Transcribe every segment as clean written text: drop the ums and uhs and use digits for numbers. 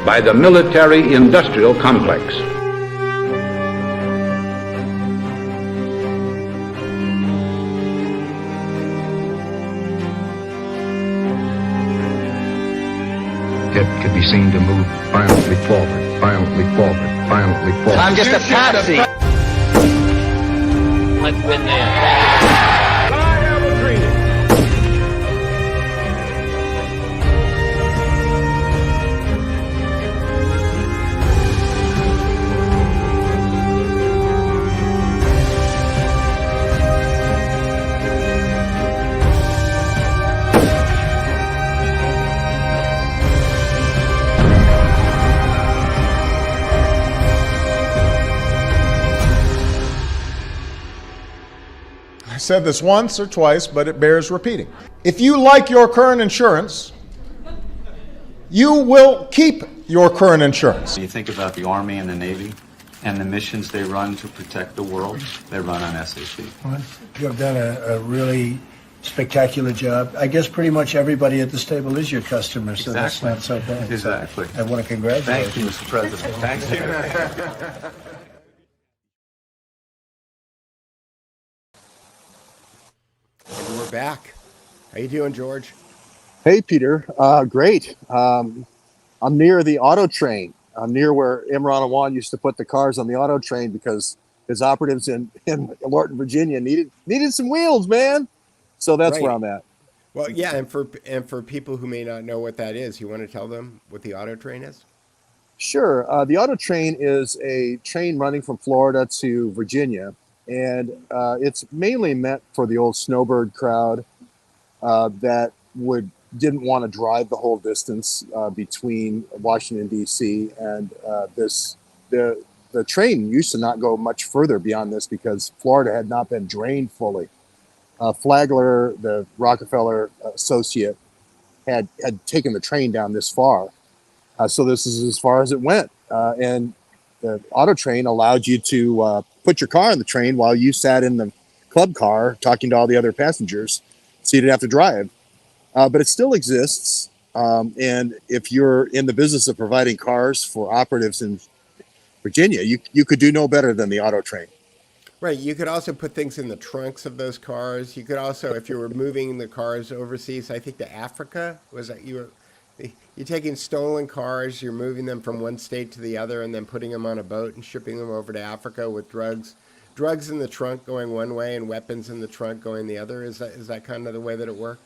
by the military-industrial complex. It could be seen to move violently forward, violently forward, violently forward. I'm just a patsy. I've been there. I said this once or twice, but it bears repeating. If you like your current insurance, you will keep your current insurance. You think about the Army and the Navy and the missions they run to protect the world, they run on SAP. Well, you have done a really spectacular job. I guess pretty much everybody at this table is your customer, so Exactly. That's not so bad. Exactly. I want to congratulate Thank you, Mr. President. Thank you. And we're back. How you doing, George? Hey, Peter. Great. I'm near the auto train. I'm near where Imran Awan used to put the cars on the auto train because his operatives in Lorton, Virginia needed some wheels, man. So that's where I'm at. Well, yeah, and for people who may not know what that is, you want to tell them what the auto train is? Sure. The auto train is a train running from Florida to Virginia, and it's mainly meant for the old snowbird crowd that didn't want to drive the whole distance between Washington D.C. and the train used to not go much further beyond this because Florida had not been drained fully. Flagler, the Rockefeller associate, had taken the train down this far. So this is as far as it went. And the auto train allowed you to put your car in the train while you sat in the club car talking to all the other passengers, so you didn't have to drive. But it still exists. And if you're in the business of providing cars for operatives in Virginia, you could do no better than the auto train. Right. You could also put things in the trunks of those cars. You could also, if you were moving the cars overseas, I think to Africa, you're taking stolen cars, you're moving them from one state to the other and then putting them on a boat and shipping them over to Africa with drugs in the trunk going one way and weapons in the trunk going the other. Is that kind of the way that it worked?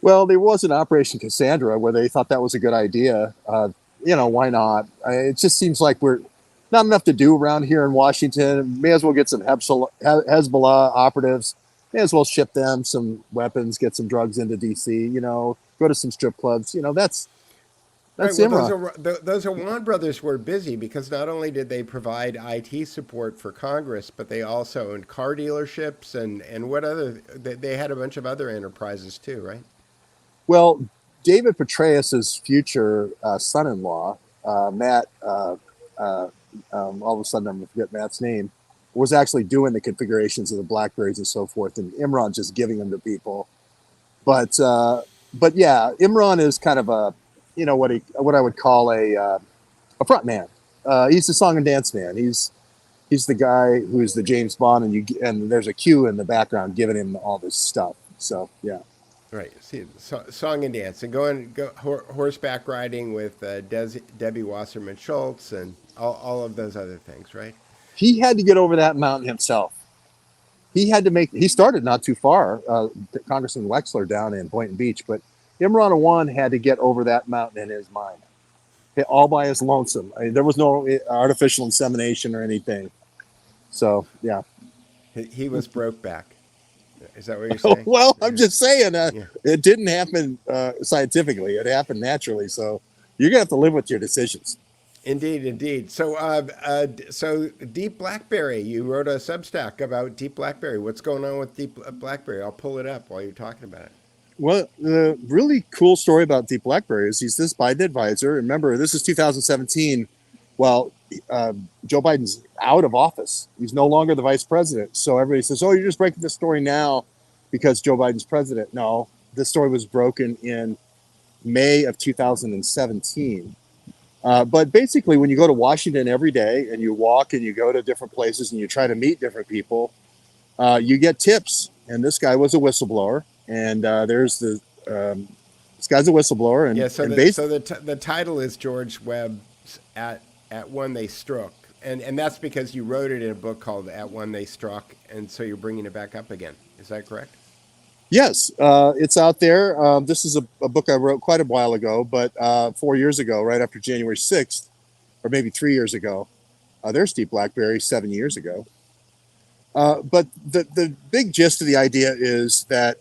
Well, there was an Operation Cassandra where they thought that was a good idea. Why not? It just seems like we're not enough to do around here in Washington. May as well get some Hezbollah operatives. May as well ship them some weapons, get some drugs into D.C., go to some strip clubs. That's Imran. Those Awan brothers were busy because not only did they provide IT support for Congress, but they also owned car dealerships and what other, they had a bunch of other enterprises too, right? Well, David Petraeus's future son-in-law, Matt, all of a sudden I'm going to forget Matt's name, was actually doing the configurations of the Blackberries and so forth, and Imran just giving them to people. But yeah, Imran is kind of a, what I would call a front man. He's the song and dance man. He's the guy who's the James Bond, and there's a cue in the background giving him all this stuff. So yeah. Right. See, song and dance, and go horseback riding with Debbie Wasserman Schultz and all of those other things, right? He had to get over that mountain himself. He started not too far, Congressman Wexler down in Boynton Beach, but Imran Awan had to get over that mountain in his mind, all by his lonesome. There was no artificial insemination or anything. So, yeah. He was broke back. Is that what you're saying? Well, I'm just saying it didn't happen scientifically. It happened naturally. So you're going to have to live with your decisions. Indeed. So, so Deep Blackberry, you wrote a Substack about Deep Blackberry. What's going on with Deep Blackberry? I'll pull it up while you're talking about it. Well, the really cool story about Deep Blackberry is he's this Biden advisor. Remember, this is 2017. Well, Joe Biden's out of office. He's no longer the vice president. So everybody says, oh, you're just breaking the story now because Joe Biden's president. No, this story was broken in May of 2017. But basically, when you go to Washington every day and you walk and you go to different places and you try to meet different people, you get tips. And this guy was a whistleblower. And there's this guy's a whistleblower. And, Yeah, so and the title is George Webb's At One They Struck. And that's because you wrote it in a book called At One They Struck, and so you're bringing it back up again. Is that correct? Yes, it's out there. This is a book I wrote quite a while ago, but 4 years ago, right after January 6th, or maybe 3 years ago. There's Steve Blackberry 7 years ago. But the big gist of the idea is that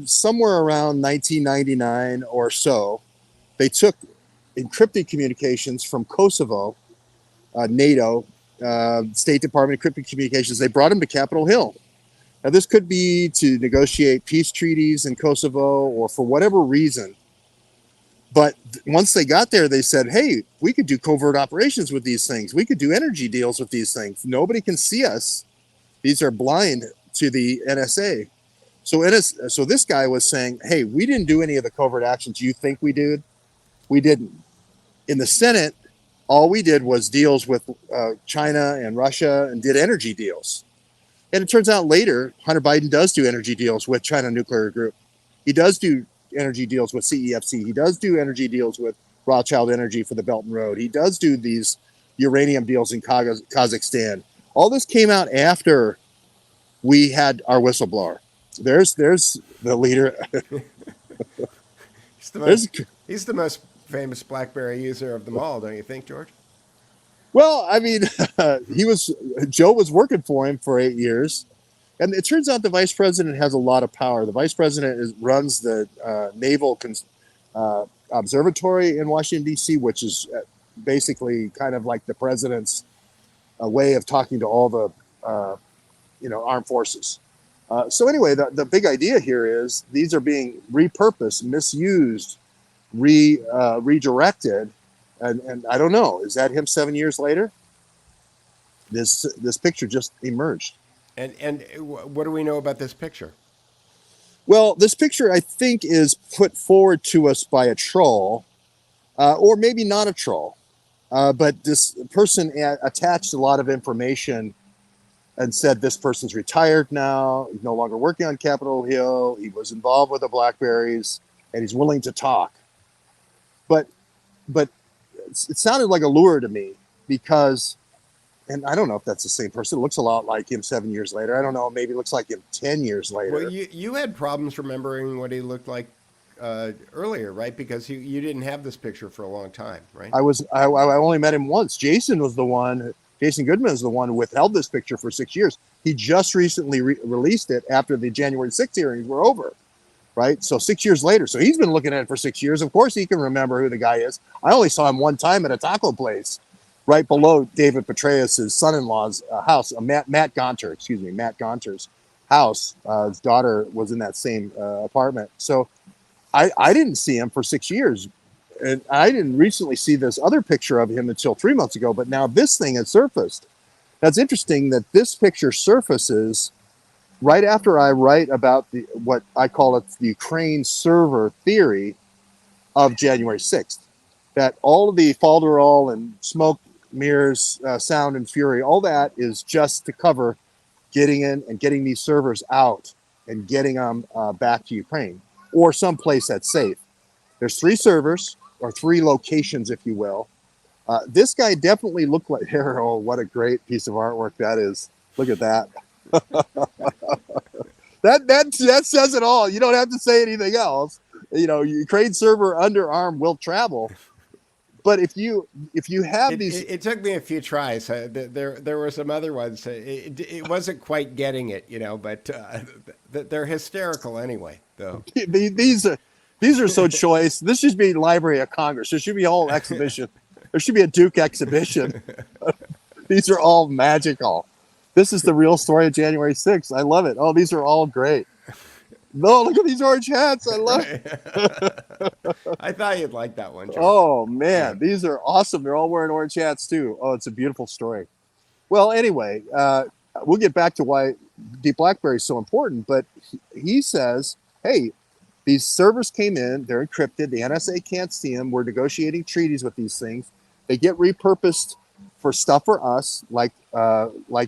somewhere around 1999 or so, they took encrypted communications from Kosovo, NATO, State Department encrypted communications. They brought them to Capitol Hill. Now, this could be to negotiate peace treaties in Kosovo or for whatever reason. But once they got there, they said, hey, we could do covert operations with these things. We could do energy deals with these things. Nobody can see us. These are blind to the NSA. So this guy was saying, hey, we didn't do any of the covert actions you think we did. We didn't. In the Senate, all we did was deals with China and Russia and did energy deals. And it turns out later, Hunter Biden does do energy deals with China Nuclear Group. He does do energy deals with CEFC. He does do energy deals with Rothschild Energy for the Belt and Road. He does do these uranium deals in Kazakhstan. All this came out after we had our whistleblower. There's the leader. He's the most famous BlackBerry user of them all, don't you think, George? Well, I mean, Joe was working for him for 8 years. And it turns out the vice president has a lot of power. The vice president runs the Naval Observatory in Washington, D.C., which is basically kind of like the president's way of talking to all the, armed forces. So anyway, the big idea here is these are being repurposed, misused, redirected. And I don't know, is that him 7 years later? This picture just emerged. And what do we know about this picture? Well, this picture, I think, is put forward to us by a troll, or maybe not a troll. But this person attached a lot of information and said this person's retired now. He's no longer working on Capitol Hill. He was involved with the Blackberries, and he's willing to talk. But it sounded like a lure to me because, and I don't know if that's the same person. It looks a lot like him 7 years later. I don't know. Maybe it looks like him 10 years later. Well, you had problems remembering what he looked like earlier, right? Because you didn't have this picture for a long time, right? I only met him once. Jason Goodman is the one who withheld this picture for 6 years. He just recently released it after the January 6th hearings were over, right? So 6 years later. So he's been looking at it for 6 years. Of course he can remember who the guy is. I only saw him one time at a taco place right below David Petraeus' son-in-law's house, Matt Gonter's house. His daughter was in that same apartment. So I didn't see him for 6 years. And I didn't recently see this other picture of him until 3 months ago, but now this thing has surfaced. That's interesting that this picture surfaces right after I write about what I call it the Ukraine server theory of January 6th. That all of the falderall and smoke, mirrors, sound and fury, all that is just to cover getting in and getting these servers out and getting them back to Ukraine or someplace that's safe. There's 3 servers, or 3 locations, if you will. This guy definitely looked like, oh, what a great piece of artwork that is. Look at that. that says it all. You don't have to say anything else. Ukraine server underarm will travel. But if you have these, it took me a few tries. There were some other ones. It wasn't quite getting it, but they're hysterical anyway, though. These are so choice. This should be Library of Congress. There should be a whole exhibition. There should be a Duke exhibition. These are all magical. This is the real story of January 6th. I love it. Oh, these are all great. No, look at these orange hats. I love it. I thought you'd like that one, George. Oh, man. These are awesome. They're all wearing orange hats, too. Oh, it's a beautiful story. Well, anyway, we'll get back to why Deep BlackBerry is so important. But he says, hey, These servers came in, they're encrypted, the NSA can't see them. We're negotiating treaties with these things. They get repurposed for stuff for us, like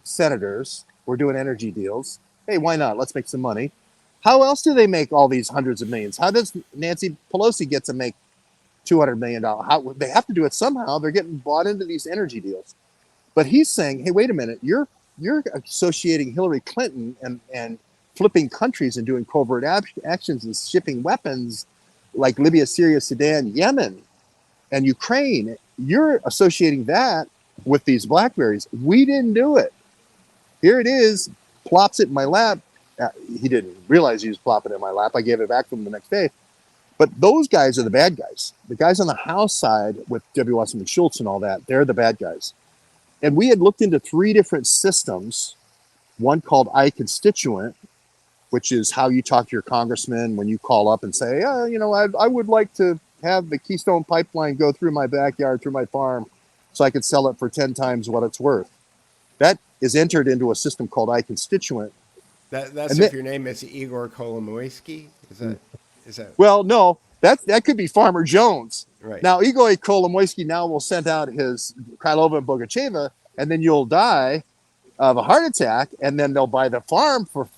senators. We're doing energy deals. Hey, why not? Let's make some money. How else do they make all these hundreds of millions? How does Nancy Pelosi get to make $200 million? How they have to do it somehow. They're getting bought into these energy deals. But he's saying, hey, wait a minute, you're associating Hillary Clinton and flipping countries and doing covert actions and shipping weapons like Libya, Syria, Sudan, Yemen, and Ukraine. You're associating that with these Blackberries. We didn't do it. Here it is, plops it in my lap. He didn't realize he was plopping it in my lap. I gave it back to him the next day. But those guys are the bad guys. The guys on the House side with W. Wasserman Schultz and all that, they're the bad guys. And we had looked into 3 different systems, one called iConstituent, which is how you talk to your congressman when you call up and say, I would like to have the Keystone Pipeline go through my backyard, through my farm, so I could sell it for 10 times what it's worth. That is entered into a system called iConstituent. That's if your name is Igor Kolomoisky? Is that? Well, no, that could be Farmer Jones. Right. Now, Igor Kolomoisky now will send out his Krylova and Bogacheva, and then you'll die of a heart attack, and then they'll buy the farm for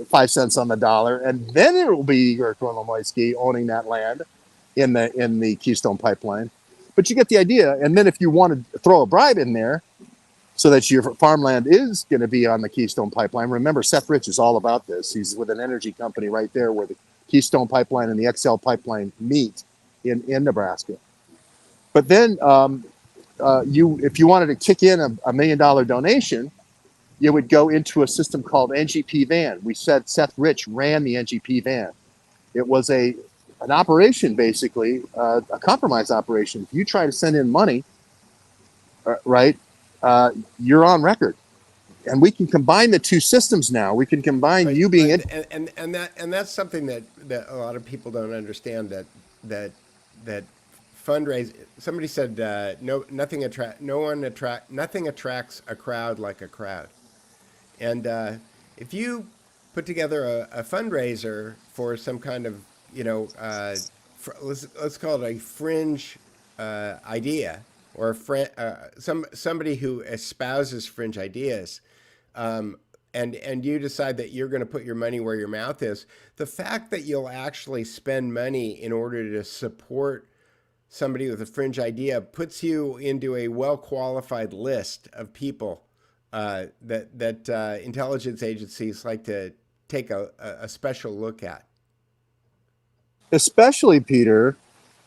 5 cents on the dollar, and then it will be Igor Kolomoisky owning that land in the Keystone Pipeline. But you get the idea. And then if you want to throw a bribe in there so that your farmland is going to be on the Keystone Pipeline, remember Seth Rich is all about this. He's with an energy company right there where the Keystone Pipeline and the XL Pipeline meet in Nebraska. But then if you wanted to kick in a $1 million donation, you would go into a system called NGP Van. We said Seth Rich ran the NGP Van. It was an operation, basically, a compromise operation. If you try to send in money, you're on record. And we can combine the 2 systems now. We can combine you being and that's something that a lot of people don't understand, that fundraise. Somebody said nothing attracts a crowd like a crowd. And if you put together a fundraiser for some kind of, let's call it a fringe idea, or somebody who espouses fringe ideas, and you decide that you're going to put your money where your mouth is, the fact that you'll actually spend money in order to support somebody with a fringe idea puts you into a well-qualified list of people that intelligence agencies like to take a special look at. Especially, Peter,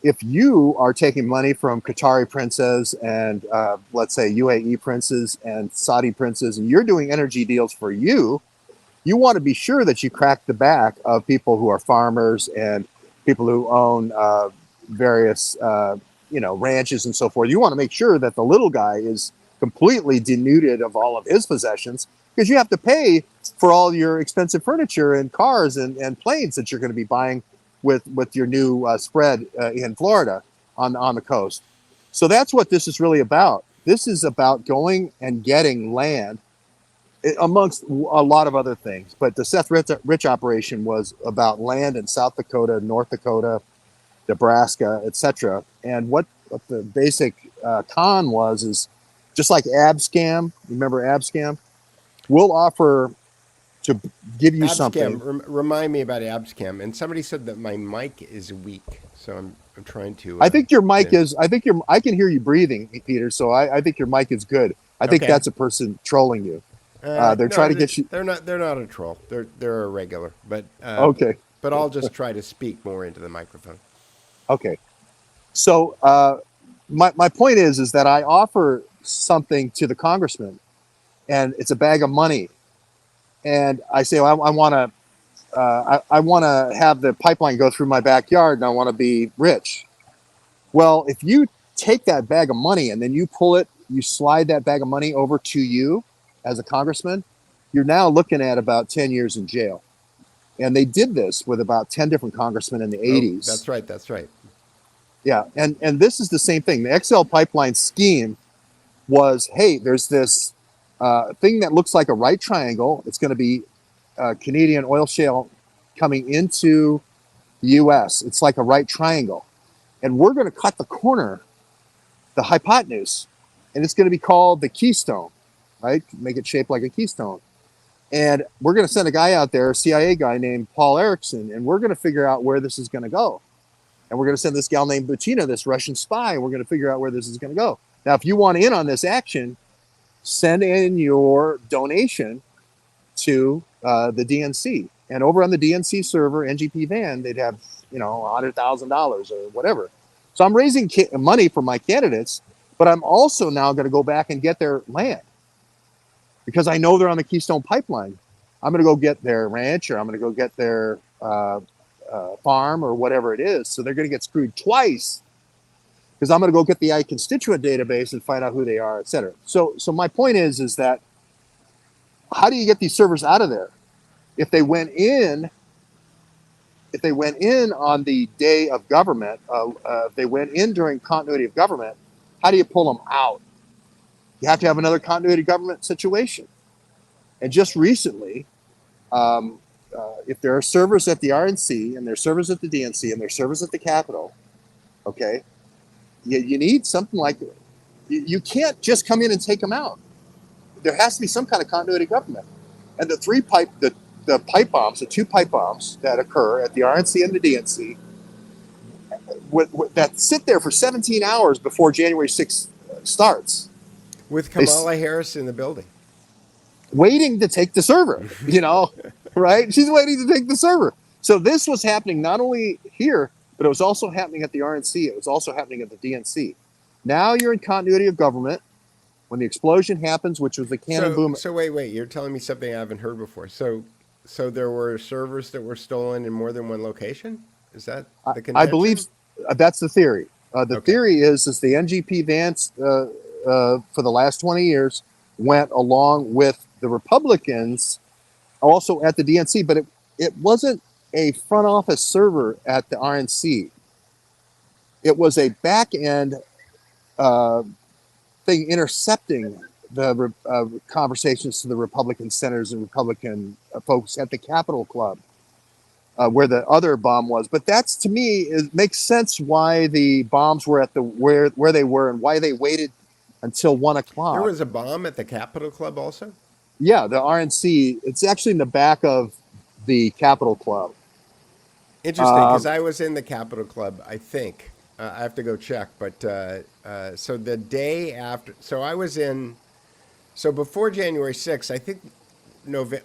if you are taking money from Qatari princes and let's say UAE princes and Saudi princes, and you're doing energy deals for you want to be sure that you crack the back of people who are farmers and people who own various ranches and so forth. You want to make sure that the little guy is completely denuded of all of his possessions, because you have to pay for all your expensive furniture and cars and planes that you're going to be buying with your new spread in Florida on the coast. So that's what this is really about. This is about going and getting land, amongst a lot of other things. But the Seth Rich operation was about land in South Dakota, North Dakota, Nebraska, etc. And what the basic con is just like Abscam. Remember Abscam? We'll offer to give you something. Remind me about Abscam. And somebody said that my mic is weak, so I'm trying to. I think your mic is. I can hear you breathing, Peter. So I think your mic is good. I think that's a person trolling you. They're trying to get you. They're not a troll. They're a regular. But okay. But I'll just try to speak more into the microphone. Okay. So my point is that I offer something to the congressman, and it's a bag of money, and I say, well, I want to have the pipeline go through my backyard, and I want to be rich. Well, if you take that bag of money and then you slide that bag of money over to you as a congressman, you're now looking at about 10 years in jail. And they did this with about 10 different congressmen in the 80s. That's right. Yeah, and this is the same thing. The XL pipeline scheme was, hey, there's this thing that looks like a right triangle. It's going to be Canadian oil shale coming into U.S. It's like a right triangle. And we're going to cut the corner, the hypotenuse, and it's going to be called the keystone, right? Make it shaped like a keystone. And we're going to send a guy out there, a CIA guy named Paul Erickson, and we're going to figure out where this is going to go. And we're going to send this gal named Butina, this Russian spy, and we're going to figure out where this is going to go. Now, if you want in on this action, send in your donation to the DNC. And over on the DNC server, NGP Van, they'd have, $100,000 or whatever. So I'm raising money for my candidates, but I'm also now going to go back and get their land because I know they're on the Keystone Pipeline. I'm going to go get their ranch, or I'm going to go get their farm, or whatever it is. So they're going to get screwed twice because I'm going to go get the iConstituent database and find out who they are, et cetera. So my point is that how do you get these servers out of there? If they went in on the day of government, if they went in during continuity of government, how do you pull them out? You have to have another continuity of government situation. And just recently, if there are servers at the RNC and there's servers at the DNC and there's servers at the Capitol, okay, you need something like it. You can't just come in and take them out. There has to be some kind of continuity of government. And the two pipe bombs that occur at the RNC and the DNC that sit there for 17 hours before January 6th starts. With Kamala Harris in the building. Waiting to take the server, right? She's waiting to take the server. So this was happening not only here, but it was also happening at the RNC. It was also happening at the DNC. Now you're in continuity of government. When the explosion happens, which was the cannon boom. So wait, you're telling me something I haven't heard before. So there were servers that were stolen in more than one location? Is that the contention? I believe that's the theory. The theory is the NGP Vance for the last 20 years went along with the Republicans also at the DNC, but it wasn't a front office server at the RNC. It was a back end thing intercepting the conversations to the Republican senators and Republican folks at the Capitol Club, where the other bomb was. But that's, to me, it makes sense why the bombs were at where they were and why they waited until 1 o'clock. There was a bomb at the Capitol Club also? Yeah, the RNC. It's actually in the back of the Capitol Club. Interesting, because I was in the Capitol Club, I think. I have to go check, but so the day after, so before January 6th, I think,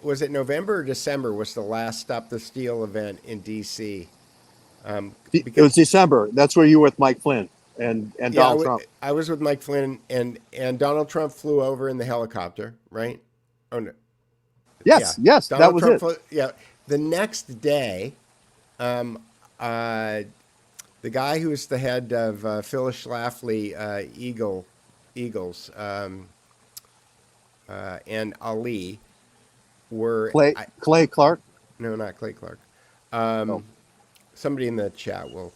was it November or December was the last Stop the Steal event in D.C.? It was December. That's where you were with Mike Flynn and Donald Trump. I was with Mike Flynn, and Donald Trump flew over in the helicopter, right? Oh, no. Yes, Yeah. yes, Donald that was Trump it. Yeah. The next day, the guy who's the head of Phyllis Schlafly Eagles and Ali were Clay Clark. No, not Clay Clark. Somebody in the chat will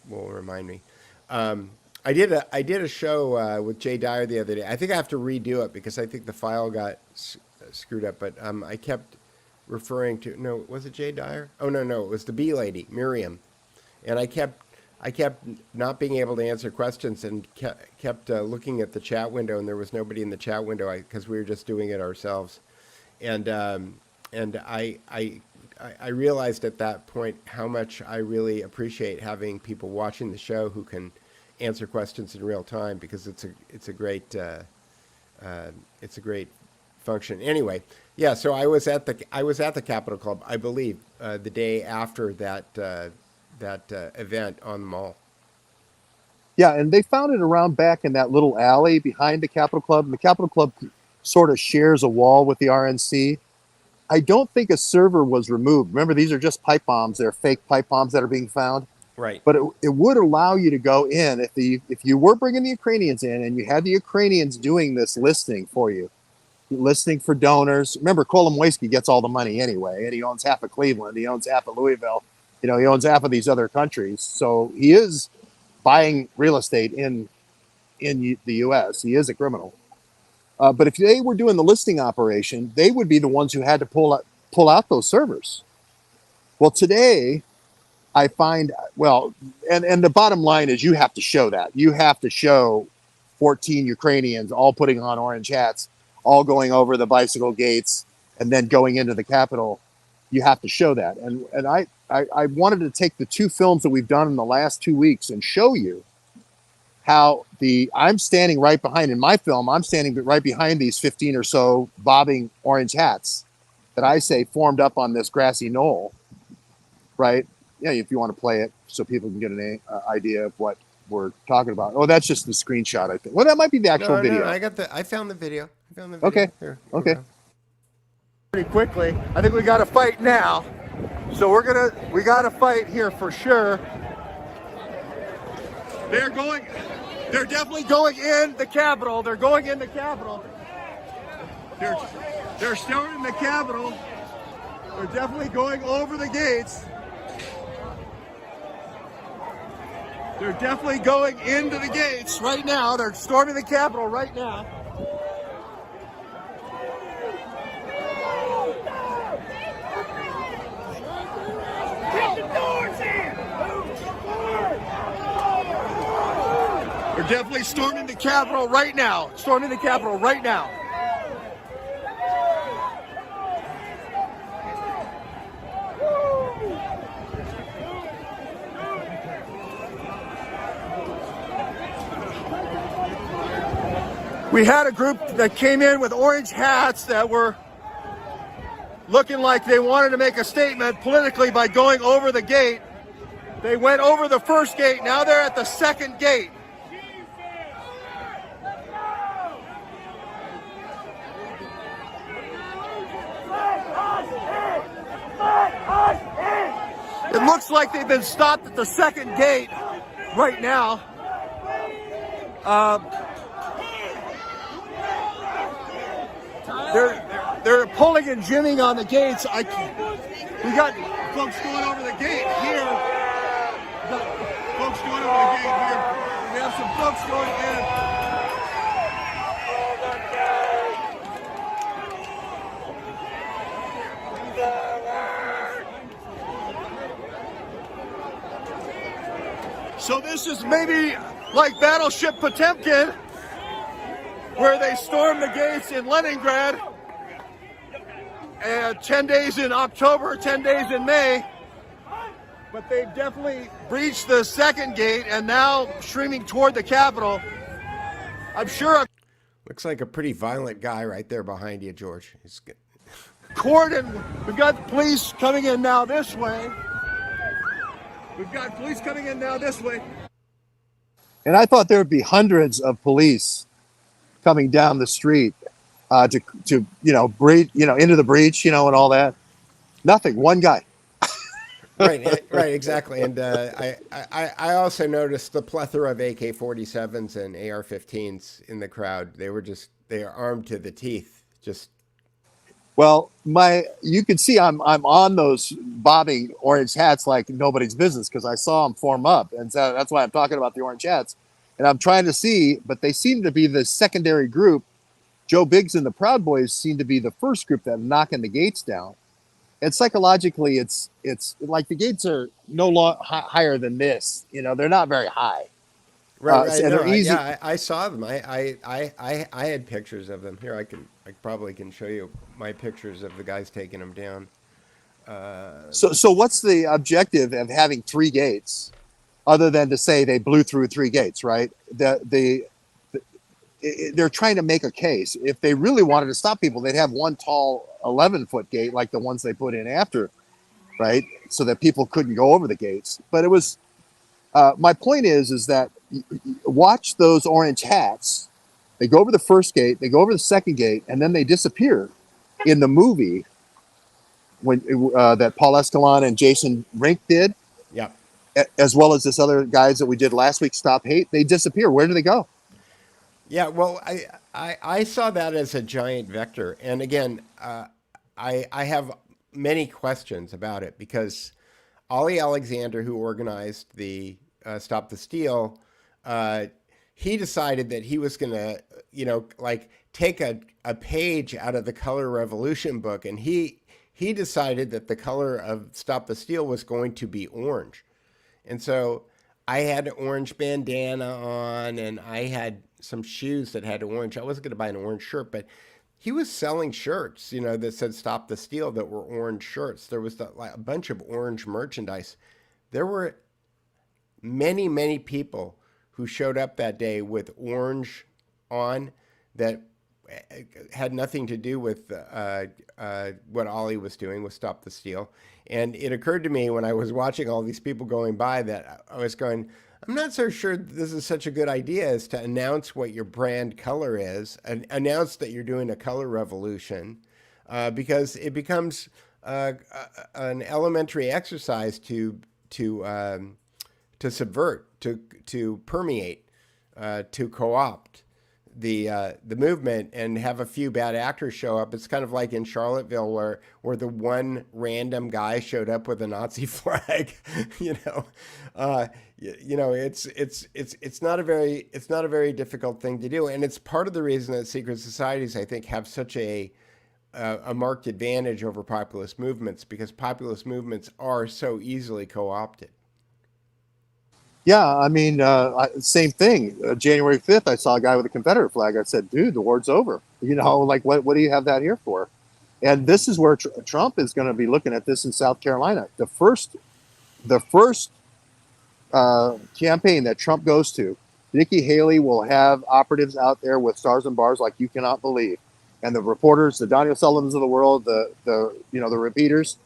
remind me. I did a show with Jay Dyer the other day. I think I have to redo it because I think the file got screwed up. But I kept referring to was it Jay Dyer? Oh no, it was the bee lady Miriam. And I kept not being able to answer questions and kept looking at the chat window, and there was nobody in the chat window because we were just doing it ourselves. And I realized at that point how much I really appreciate having people watching the show who can answer questions in real time, because it's a great function. Anyway, yeah. So I was at the Capitol Club, I believe, the day after that event on the mall. Yeah, and they found it around back in that little alley behind the Capitol Club. And the Capitol Club sort of shares a wall with the RNC. I don't think a server was removed. Remember, these are just pipe bombs. They're fake pipe bombs that are being found. Right. But it would allow you to go in if you were bringing the Ukrainians in and you had the Ukrainians doing this listening for you, listening for donors. Remember, Kolomoisky gets all the money anyway, and he owns half of Cleveland. He owns half of Louisville. He owns half of these other countries. So he is buying real estate in the U.S. He is a criminal. But if they were doing the listing operation, they would be the ones who had to pull out those servers. Well, today, I find, well, and the bottom line is you have to show that. You have to show 14 Ukrainians all putting on orange hats, all going over the bicycle gates and then going into the Capitol. You have to show that. And I wanted to take the two films that we've done in the last 2 weeks and show you how I'm standing right behind, in my film, I'm standing right behind these 15 or so bobbing orange hats that I say formed up on this grassy knoll, right? Yeah, if you want to play it so people can get an idea of what we're talking about. Oh, that's just the screenshot, I think. Well, that might be the actual video. No, I found the video. Okay. Here Okay. Pretty quickly. I think we got to fight now. So we got to fight here for sure. They're definitely going in the Capitol. They're going in the Capitol. They're still in the Capitol. They're definitely going over the gates. They're definitely going into the gates right now. They're storming the Capitol right now. They're definitely storming the Capitol right now. Storming the Capitol right now. We had a group that came in with orange hats that were looking like they wanted to make a statement politically by going over the gate. They went over the first gate. Now they're at the second gate. It looks like they've been stopped at the second gate right now. They're pulling and jimming on the gates. We got folks going over the gate here. We got folks going over the gate here. We have some folks going in. So this is maybe like Battleship Potemkin, where they stormed the gates in Leningrad, 10 days in October, 10 days in May, but they definitely breached the second gate and now streaming toward the Capitol. I'm sure Looks like a pretty violent guy right there behind you, George. He's good. cordon, we've got police coming in now this way. We've got police coming in now this way. And I thought there would be hundreds of police coming down the street to breach, into the breach, and all that. Nothing. One guy. Right, exactly. And I also noticed the plethora of AK-47s and AR-15s in the crowd. They are armed to the teeth. Well, you can see I'm on those bobbing orange hats like nobody's business because I saw them form up, and so that's why I'm talking about the orange hats. And I'm trying to see, but they seem to be the secondary group. Joe Biggs and the Proud Boys seem to be the first group that are knocking the gates down. And psychologically, it's like the gates are no higher than this. They're not very high. Right. And they're easy. I saw them. I had pictures of them. Here, I probably can show you my pictures of the guys taking them down. So what's the objective of having three gates, other than to say they blew through three gates, right? They're trying to make a case. If they really wanted to stop people, they'd have one tall 11-foot gate like the ones they put in after, right? So that people couldn't go over the gates. But it was, my point is that watch those orange hats. They go over the first gate, they go over the second gate, and then they disappear in the movie when that Paul Escalon and Jason Rink did. Yeah. As well as this other guys that we did last week, Stop Hate. They disappear. Where do they go? Yeah, well, I saw that as a giant vector. And again, I have many questions about it because Ollie Alexander, who organized the Stop the Steal, he decided that he was going to, take a page out of the Color Revolution book. And he he decided that the color of Stop the Steal was going to be orange. And so I had an orange bandana on, and I had some shoes that had orange. I wasn't going to buy an orange shirt, but he was selling shirts, that said Stop the Steal that were orange shirts. There was a bunch of orange merchandise. There were many, many people who showed up that day with orange on that had nothing to do with what Ollie was doing with Stop the Steal. And it occurred to me when I was watching all these people going by that I was going, I'm not so sure this is such a good idea as to announce what your brand color is, and announce that you're doing a color revolution, because it becomes an elementary exercise to subvert, to permeate, to co-opt the movement and have a few bad actors show up. It's kind of like in Charlottesville where the one random guy showed up with a Nazi flag. It's not a very difficult thing to do, and it's part of the reason that secret societies, I think, have such a marked advantage over populist movements, because populist movements are so easily co-opted. Yeah, I mean, same thing. January 5th, I saw a guy with a Confederate flag. I said, dude, the war's over. Like, what do you have that here for? And this is where Trump is going to be looking at this in South Carolina. The first campaign that Trump goes to, Nikki Haley will have operatives out there with stars and bars like you cannot believe. And the reporters, the Daniel Sullivans of the world, the repeaters,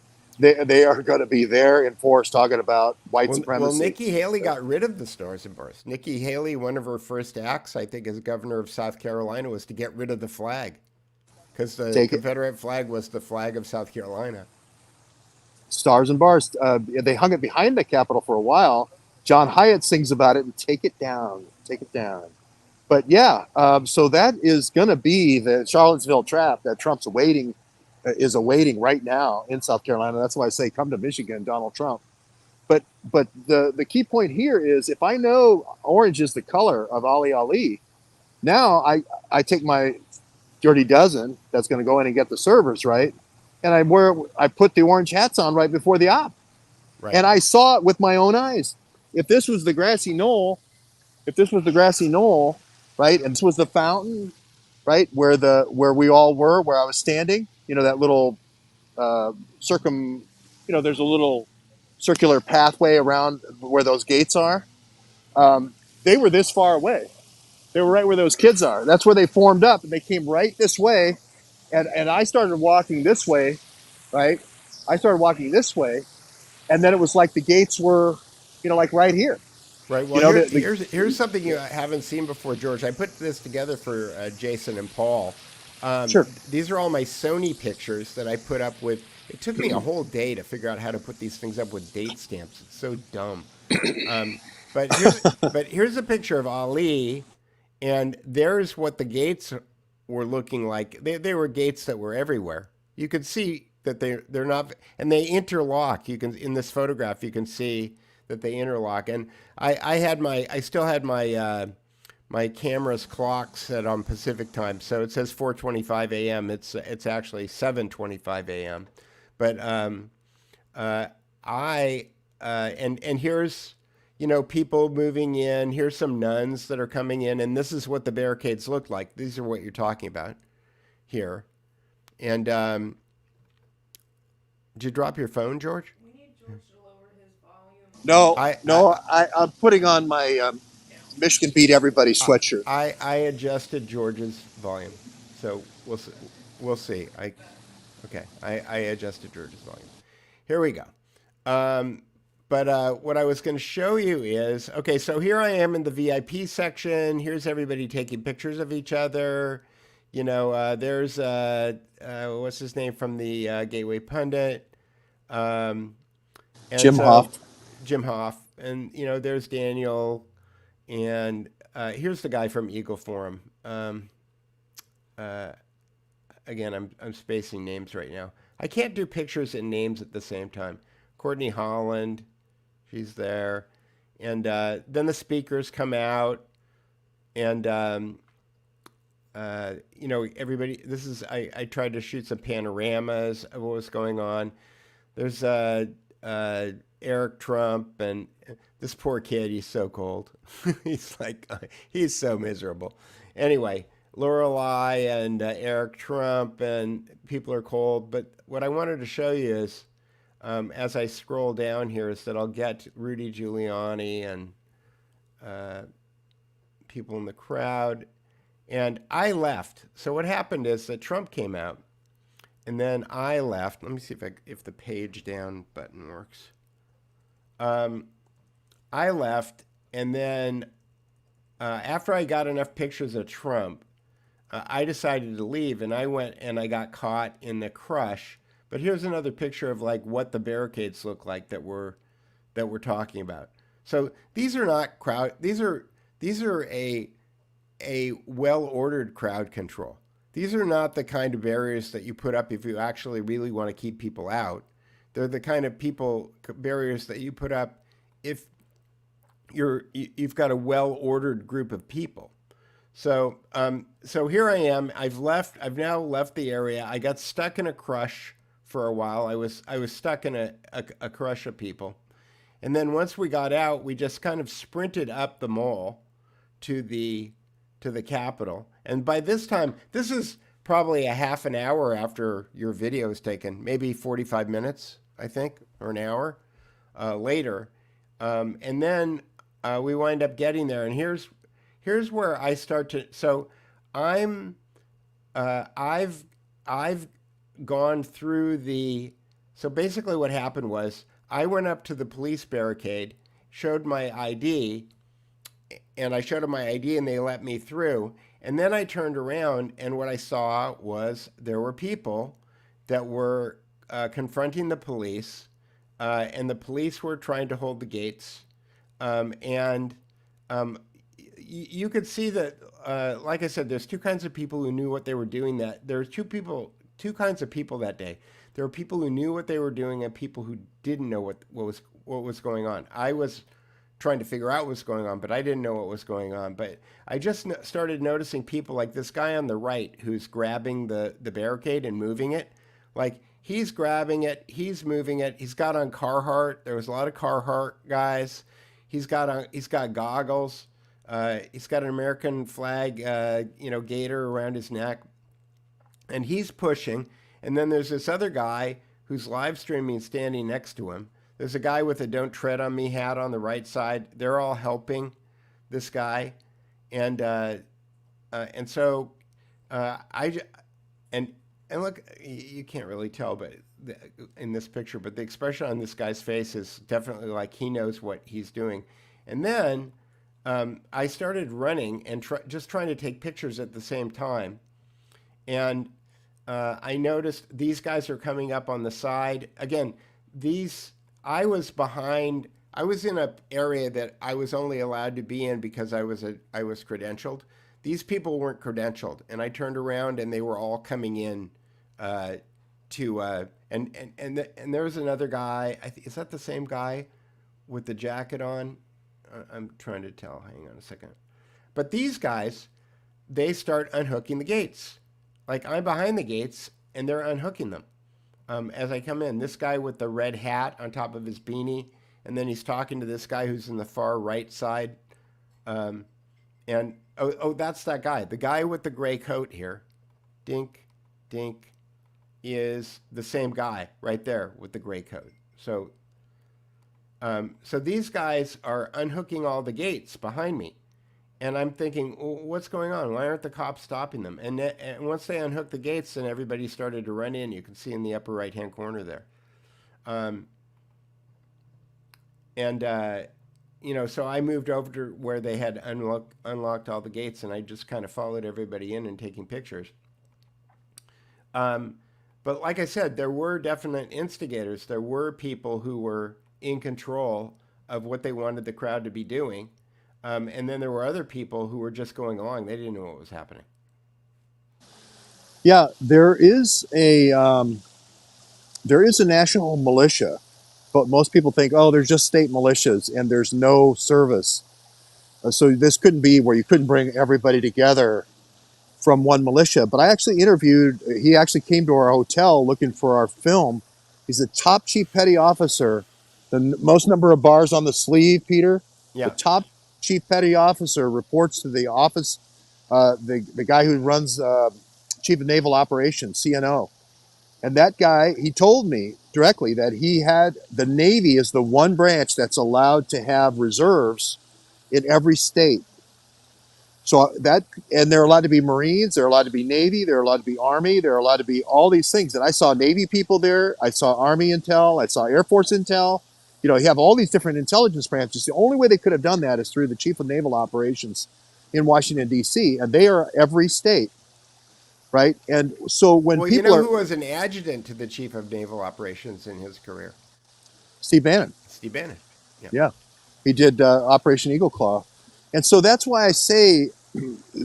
they are going to be there in force talking about white supremacy. Well, Nikki Haley got rid of the stars and bars. Nikki Haley, one of her first acts, I think, as governor of South Carolina, was to get rid of the flag, because the Confederate flag was the flag of South Carolina. Stars and bars. They hung it behind the Capitol for a while. John Hyatt sings about it and take it down. But yeah, so that is going to be the Charlottesville trap that Trump's is awaiting right now in South Carolina. That's why I say come to Michigan, Donald Trump. But the key point here is, if I know orange is the color of Ali, now I take my dirty dozen that's going to go in and get the servers, right? And I put the orange hats on right before the op. Right. And I saw it with my own eyes. If this was the grassy knoll, right, and this was the fountain, right, where we all were, where I was standing, that little there's a little circular pathway around where those gates are. They were this far away. They were right where those kids are. That's where they formed up, and they came right this way. And I started walking this way, right? And then it was like the gates were, like right here. Right. Well, here's something you haven't seen before, George. I put this together for Jason and Paul. Sure. These are all my Sony pictures that I put up with. It took me a whole day to figure out how to put these things up with date stamps. It's so dumb. But here's a picture of Ali, and there's what the gates were looking like. They were gates that were everywhere. You could see that they're not, and they interlock. In this photograph, you can see that they interlock. And I still had my my camera's clock set on Pacific time, so it says 4:25 a.m. It's actually 7:25 a.m. But and here's people moving in. Here's some nuns that are coming in, and this is what the barricades look like. These are what you're talking about here. And did you drop your phone, George? We need George to lower his volume. I'm putting on my Michigan Beat Everybody sweatshirt. I adjusted George's volume, so we'll see. I adjusted George's volume. Here we go. But what I was going to show you is, okay, so here I am in the VIP section. Here's everybody taking pictures of each other. There's what's his name from the Gateway Pundit, Jim Hoff. Jim Hoff, and there's Daniel. And here's the guy from Eagle Forum. Again, I'm spacing names right now. I can't do pictures and names at the same time. Courtney Holland, she's there. And then the speakers come out. And everybody. I tried to shoot some panoramas of what was going on. There's Eric Trump and this poor kid. He's so cold. He's so miserable. Anyway, Lorelei and Eric Trump and people are cold. But what I wanted to show you is, as I scroll down here, is that I'll get Rudy Giuliani and people in the crowd. And I left. So what happened is that Trump came out, and then I left. Let me see if the page down button works. I left, and then after I got enough pictures of Trump, I decided to leave, and I went and I got caught in the crush. But here's another picture of like what the barricades look like that we're talking about. So these are not crowd. These are a well-ordered crowd control. These are not the kind of barriers that you put up if you actually really want to keep people out. They're the kind of barriers that you put up if you've got a well-ordered group of people. So here I am. I've now left the area. I got stuck in a crush for a while. I was stuck in a crush of people, and then once we got out, we just kind of sprinted up the mall to the Capitol. And by this time, this is probably a half an hour after your video is taken, maybe 45 minutes, I think, or an hour later. And then we wind up getting there. And here's where I start to. So I've gone through the. So basically, what happened was I went up to the police barricade, showed my ID. And I showed them my ID and they let me through. And then I turned around and what I saw was there were people that were confronting the police and the police were trying to hold the gates. You could see that, like I said, there's two kinds of people who knew what they were doing. There were two kinds of people that day. There were people who knew what they were doing and people who didn't know what was going on. I was trying to figure out what's going on, but I didn't know what was going on. But I just started noticing people like this guy on the right who's grabbing the barricade and moving it. Like he's grabbing it, he's moving it. He's got on Carhartt. There was a lot of Carhartt guys. He's got goggles. He's got an American flag, gaiter around his neck, and he's pushing. And then there's this other guy who's live streaming standing next to him. There's a guy with a "Don't Tread on Me" hat on the right side. They're all helping this guy, and so look, you can't really tell, but in this picture, but the expression on this guy's face is definitely like he knows what he's doing. And then I started running and just trying to take pictures at the same time, and I noticed these guys are coming up on the side again. I was in an area that I was only allowed to be in because I was credentialed. These people weren't credentialed, and I turned around and they were all coming in and there was another guy. Is that the same guy with the jacket on? I'm trying to tell. Hang on a second. But these guys, they start unhooking the gates. Like I'm behind the gates and they're unhooking them. As I come in, this guy with the red hat on top of his beanie, and then he's talking to this guy who's in the far right side. That's that guy. The guy with the gray coat here, dink, dink, is the same guy right there with the gray coat. So these guys are unhooking all the gates behind me. And I'm thinking, well, what's going on? Why aren't the cops stopping them? And once they unhooked the gates, then everybody started to run in. You can see in the upper right-hand corner there. So I moved over to where they had unlocked all the gates, and I just kind of followed everybody in and taking pictures. But like I said, there were definite instigators. There were people who were in control of what they wanted the crowd to be doing. And then there were other people who were just going along. They didn't know what was happening. Yeah, there is a national militia, but most people think, oh, there's just state militias and there's no service. So this couldn't be where you couldn't bring everybody together from one militia. But I actually interviewed, he actually came to our hotel looking for our film. He's the top chief petty officer, the most number of bars on the sleeve, Peter. Yeah. The top chief petty officer reports to the office, the guy who runs Chief of Naval Operations, CNO. And that guy, he told me directly that he had, the Navy is the one branch that's allowed to have reserves in every state. So that, and they're allowed to be Marines, they're allowed to be Navy, they're allowed to be Army, they're allowed to be all these things. And I saw Navy people there, I saw Army intel, I saw Air Force intel. You know, you have all these different intelligence branches. The only way they could have done that is through the Chief of Naval Operations in Washington, D.C., and they are every state, right? And so when Well, people who was an adjutant to the Chief of Naval Operations in his career? Steve Bannon. Steve Bannon. Yeah. He did Operation Eagle Claw. And so that's why I say,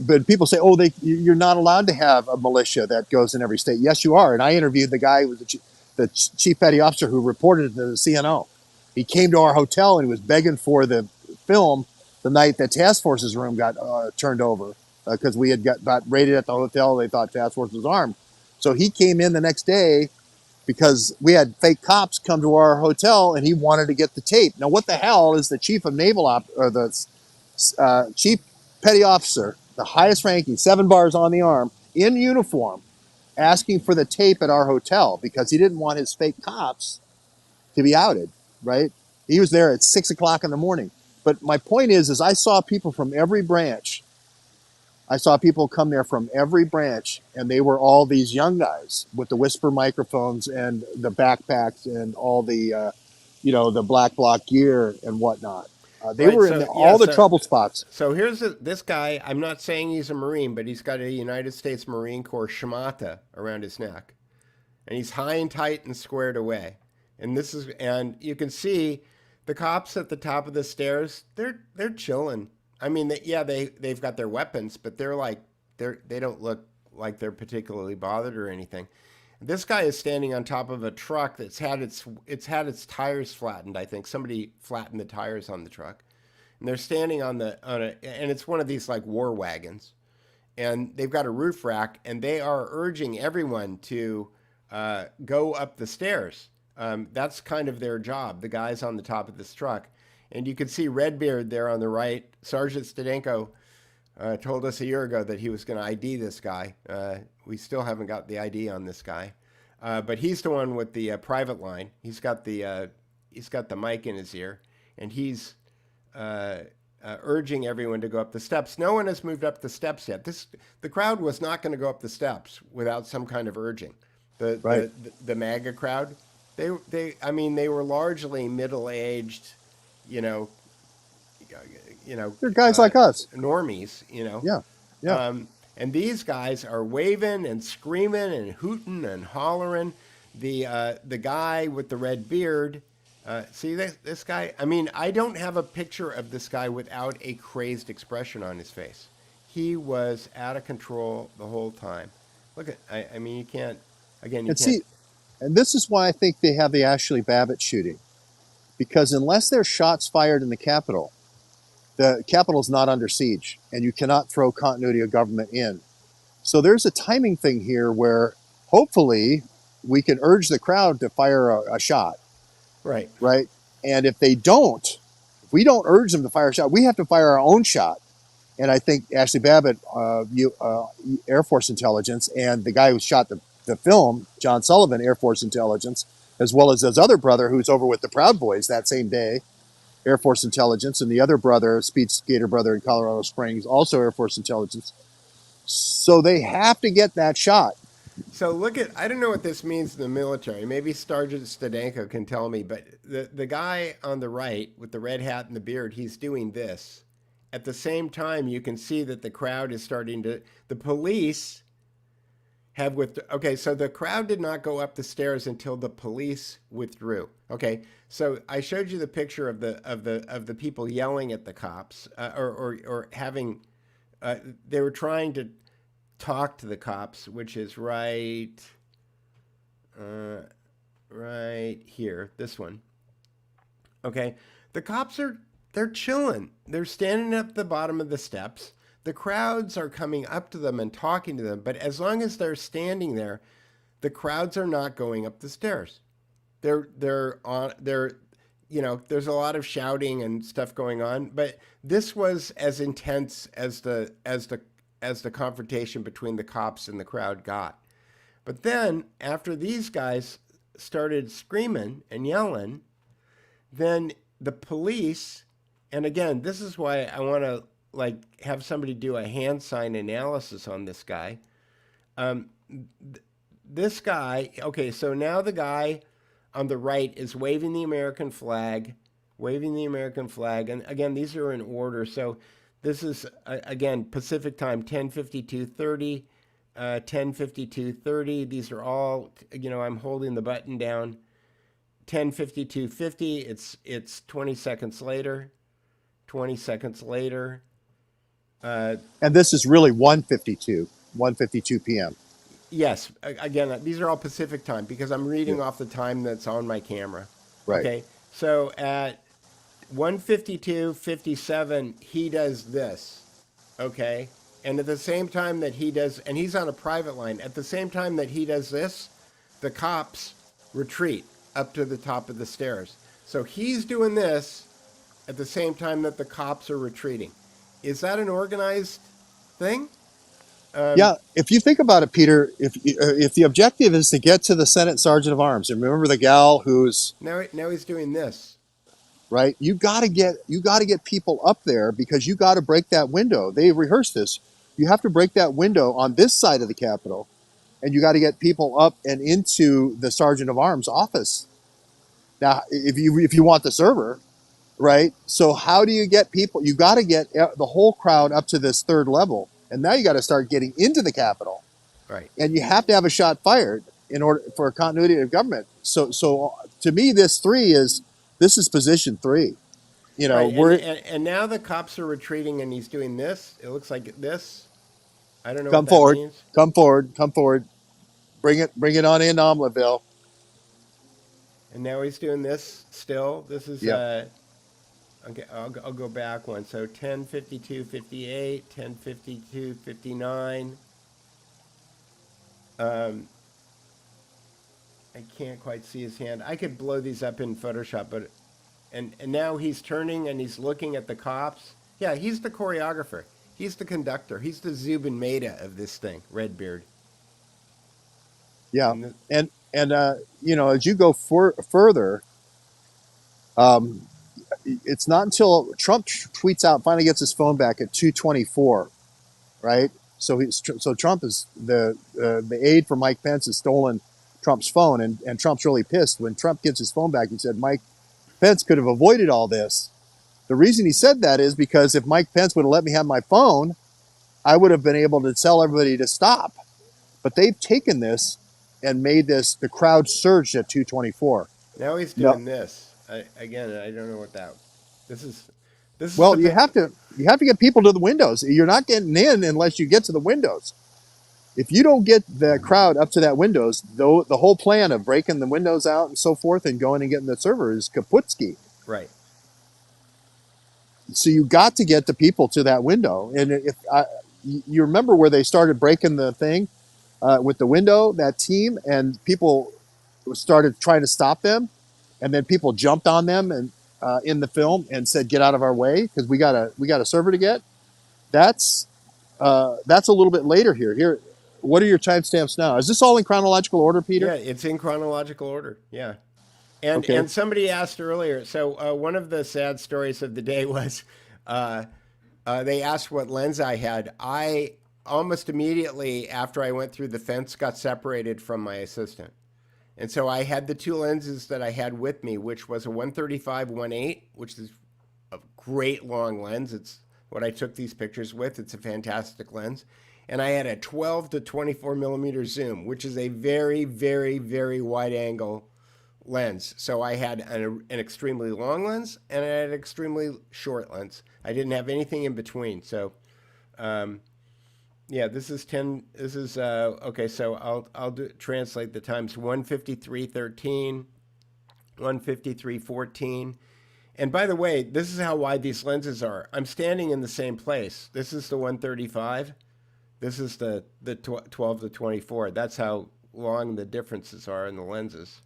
but people say, oh, you're not allowed to have a militia that goes in every state. Yes, you are. And I interviewed the guy who was the chief petty officer who reported to the CNO. He came to our hotel and he was begging for the film the night that Task Force's room got turned over because we had got raided at the hotel. They thought Task Force was armed. So he came in the next day because we had fake cops come to our hotel and he wanted to get the tape. Now, what the hell is the chief of naval or the chief petty officer, the highest ranking, 7 bars on the arm, in uniform, asking for the tape at our hotel because he didn't want his fake cops to be outed, right? He was there at 6 o'clock in the morning. But my point is I saw people from every branch. I saw people come there from every branch, and they were all these young guys with the whisper microphones and the backpacks and all the, the black bloc gear and whatnot. They were in all the trouble spots. So here's this guy. I'm not saying he's a Marine, but he's got a United States Marine Corps shmata around his neck, and he's high and tight and squared away. And you can see the cops at the top of the stairs. They're chilling. I mean, they've got their weapons, but they don't look like they're particularly bothered or anything. This guy is standing on top of a truck that's had its tires flattened. I think somebody flattened the tires on the truck, and they're standing and it's one of these like war wagons, and they've got a roof rack, and they are urging everyone to go up the stairs. That's kind of their job. The guys on the top of this truck, and you can see Redbeard there on the right. Sergeant Stadenko told us a year ago that he was going to ID this guy. We still haven't got the ID on this guy, but he's the one with the private line. He's got the mic in his ear, and he's urging everyone to go up the steps. No one has moved up the steps yet. The crowd was not going to go up the steps without some kind of urging. The MAGA crowd, they were largely middle-aged, they're guys like us, normies, Yeah. And these guys are waving and screaming and hooting and hollering. The guy with the red beard, see this guy? I mean, I don't have a picture of this guy without a crazed expression on his face. He was out of control the whole time. Look at, I mean, you can't, again, you can't. And this is why I think they have the Ashley Babbitt shooting. Because unless there's shots fired in the Capitol is not under siege, and you cannot throw continuity of government in. So there's a timing thing here where hopefully we can urge the crowd to fire a shot. Right. Right. And if we don't urge them to fire a shot, we have to fire our own shot. And I think Ashley Babbitt, Air Force Intelligence, and the guy who shot the film, John Sullivan, Air Force Intelligence, as well as his other brother who's over with the Proud Boys that same day, Air Force Intelligence, and the other brother, speed skater brother in Colorado Springs, also Air Force Intelligence. So they have to get that shot. So I don't know what this means in the military. Maybe Sergeant Stadenko can tell me, but the guy on the right with the red hat and the beard, he's doing this. At the same time, you can see that the crowd is the police okay, so the crowd did not go up the stairs until the police withdrew. Okay, so I showed you the picture of the people yelling at the cops, or having, they were trying to talk to the cops, which is right here, this one. Okay, the cops they're chilling. They're standing at the bottom of the steps. the crowds are coming up to them and talking to them, but as long as they're standing there, the crowds are not going up the stairs. They're you know, there's a lot of shouting and stuff going on, but this was as intense as the confrontation between the cops and the crowd got. But then after these guys started screaming and yelling, then the police, and again, this is why I want to like have somebody do a hand sign analysis on this guy. This guy, okay, so now the guy on the right is waving the American flag, and again, these are in order. So this is, again, Pacific time, 10:52:30, 10:52:30. These are all, you know, I'm holding the button down. 10:52:50, it's 20 seconds later, 20 seconds later. And this is really 1:52 p.m. Yes, again, these are all Pacific time because I'm reading off the time that's on my camera. Right. Okay, so at 1:52:57, he does this, okay? And at the same time that he does, and he's on a private line, at the same time that he does this, the cops retreat up to the top of the stairs. So he's doing this at the same time that the cops are retreating. Is that an organized thing? Yeah, if you think about it, Peter, if the objective is to get to the Senate Sergeant of Arms, and remember the gal who's now he's doing this, right? You got to get people up there because you got to break that window. They rehearsed this. You have to break that window on this side of the Capitol, and you got to get people up and into the Sergeant of Arms office. Now, if you want the server, right? So how do you get people? You got to get the whole crowd up to this third level. And now you got to start getting into the Capitol, right? And you have to have a shot fired in order for continuity of government. So to me, this is position 3. You know, right. And now the cops are retreating, and he's doing this. It looks like this. I don't know. Come what forward. That means. Come forward. Bring it on in, Omelettville. And now he's doing this. Still, this is. Yep. Okay, I'll go back one. So 10:52:58, 10:52:59. I can't quite see his hand. I could blow these up in Photoshop, but and now he's turning and he's looking at the cops. Yeah, he's the choreographer. He's the conductor. He's the Zubin Mehta of this thing, Redbeard. Yeah, and you know, as you go further, it's not until Trump tweets out, finally gets his phone back at 2:24, right? So Trump is the aide for Mike Pence has stolen Trump's phone, and Trump's really pissed when Trump gets his phone back. He said Mike Pence could have avoided all this. The reason he said that is because if Mike Pence would have let me have my phone, I would have been able to tell everybody to stop. But they've taken this and made this, the crowd surged at 2:24. Now he's doing this. I don't know what that. This is. Well, you have to get people to the windows. You're not getting in unless you get to the windows. If you don't get the crowd up to that windows, though, the whole plan of breaking the windows out and so forth and going and getting the server is kaputski. Right. So you got to get the people to that window. And you remember where they started breaking the thing with the window, that team, and people started trying to stop them. And then people jumped on them and in the film and said, "Get out of our way, because we got a server to get." That's a little bit later here. Here, what are your timestamps now? Is this all in chronological order, Peter? Yeah, it's in chronological order. Yeah, and somebody asked earlier. So one of the sad stories of the day was they asked what lens I had. I almost immediately after I went through the fence got separated from my assistant. And so I had the two lenses that I had with me, which was a 135-1.8, which is a great long lens. It's what I took these pictures with. It's a fantastic lens. And I had a 12 to 24 millimeter zoom, which is a very, very, very wide angle lens. So I had an extremely long lens and I had an extremely short lens. I didn't have anything in between. So, yeah, this is 10. This is okay. So I'll translate the times: 1:53:13, 1:53:14, And by the way, this is how wide these lenses are. I'm standing in the same place. This is the 135. This is the 12 to 24. That's how long the differences are in the lenses.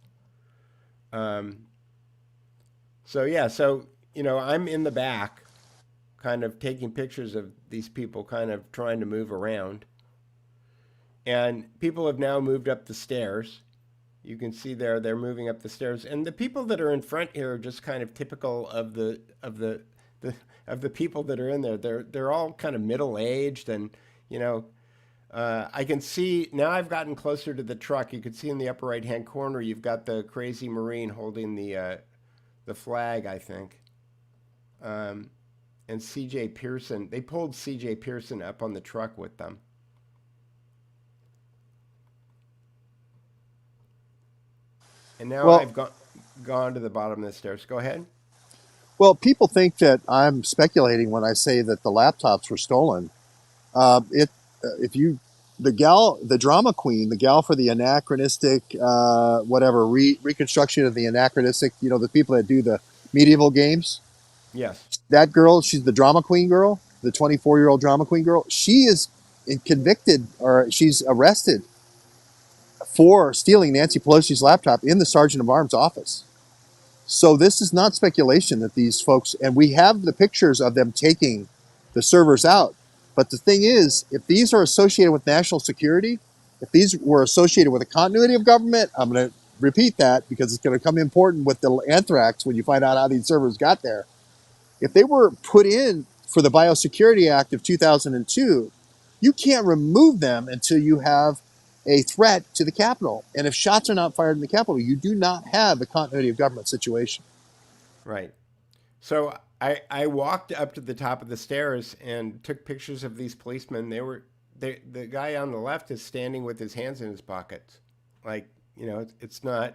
So yeah, so I'm in the back, kind of taking pictures of these people kind of trying to move around. And people have now moved up the stairs. You can see they're moving up the stairs, and the people that are in front here are just kind of typical of the people that are in there. They're all kind of middle aged, and I can see now. I've gotten closer to the truck. You can see in the upper right hand corner, you've got the crazy Marine holding the flag, I think, and C.J. Pearson. They pulled C.J. Pearson up on the truck with them. And now I've gone to the bottom of the stairs. Go ahead. Well, people think that I'm speculating when I say that the laptops were stolen. The drama queen, the gal for the anachronistic, reconstruction of the anachronistic, the people that do the medieval games. Yes. That girl, she's the drama queen girl, the 24-year-old drama queen girl. She is convicted, or she's arrested for stealing Nancy Pelosi's laptop in the Sergeant of Arms office. So this is not speculation that these folks, and we have the pictures of them taking the servers out. But the thing is, if these are associated with national security, if these were associated with a continuity of government, I'm going to repeat that because it's going to come important with the anthrax when you find out how these servers got there. If they were put in for the Biosecurity Act of 2002, you can't remove them until you have a threat to the Capitol. And if shots are not fired in the Capitol, you do not have a continuity of government situation. Right. So I walked up to the top of the stairs and took pictures of these policemen. The guy on the left is standing with his hands in his pockets. Like, it's not...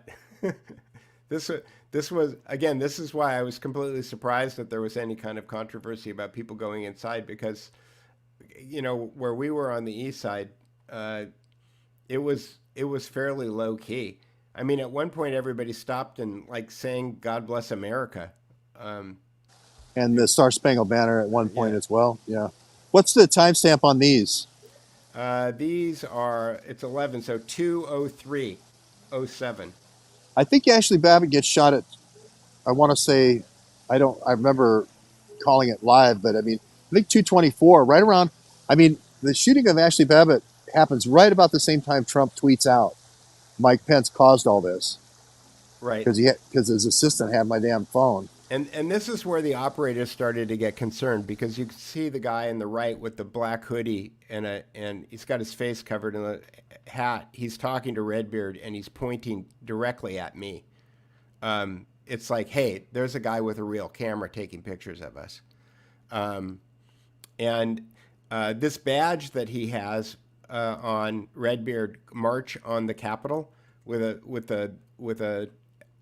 This was, again, this is why I was completely surprised that there was any kind of controversy about people going inside, because, where we were on the east side, it was fairly low key. I mean, at one point everybody stopped and sang "God Bless America," and the Star Spangled Banner at one point as well. Yeah. What's the timestamp on these? These are, it's 11, so 2:03:07. I think Ashley Babbitt gets shot at, I want to say, I remember calling it live, but I think 2:24, right around, the shooting of Ashley Babbitt happens right about the same time Trump tweets out, Mike Pence caused all this. Right. Because his assistant had my damn phone. And this is where the operators started to get concerned, because you can see the guy in the right with the black hoodie and he's got his face covered in a hat. He's talking to Redbeard and he's pointing directly at me. It's like, hey, there's a guy with a real camera taking pictures of us. This badge that he has on Redbeard March on the Capitol with a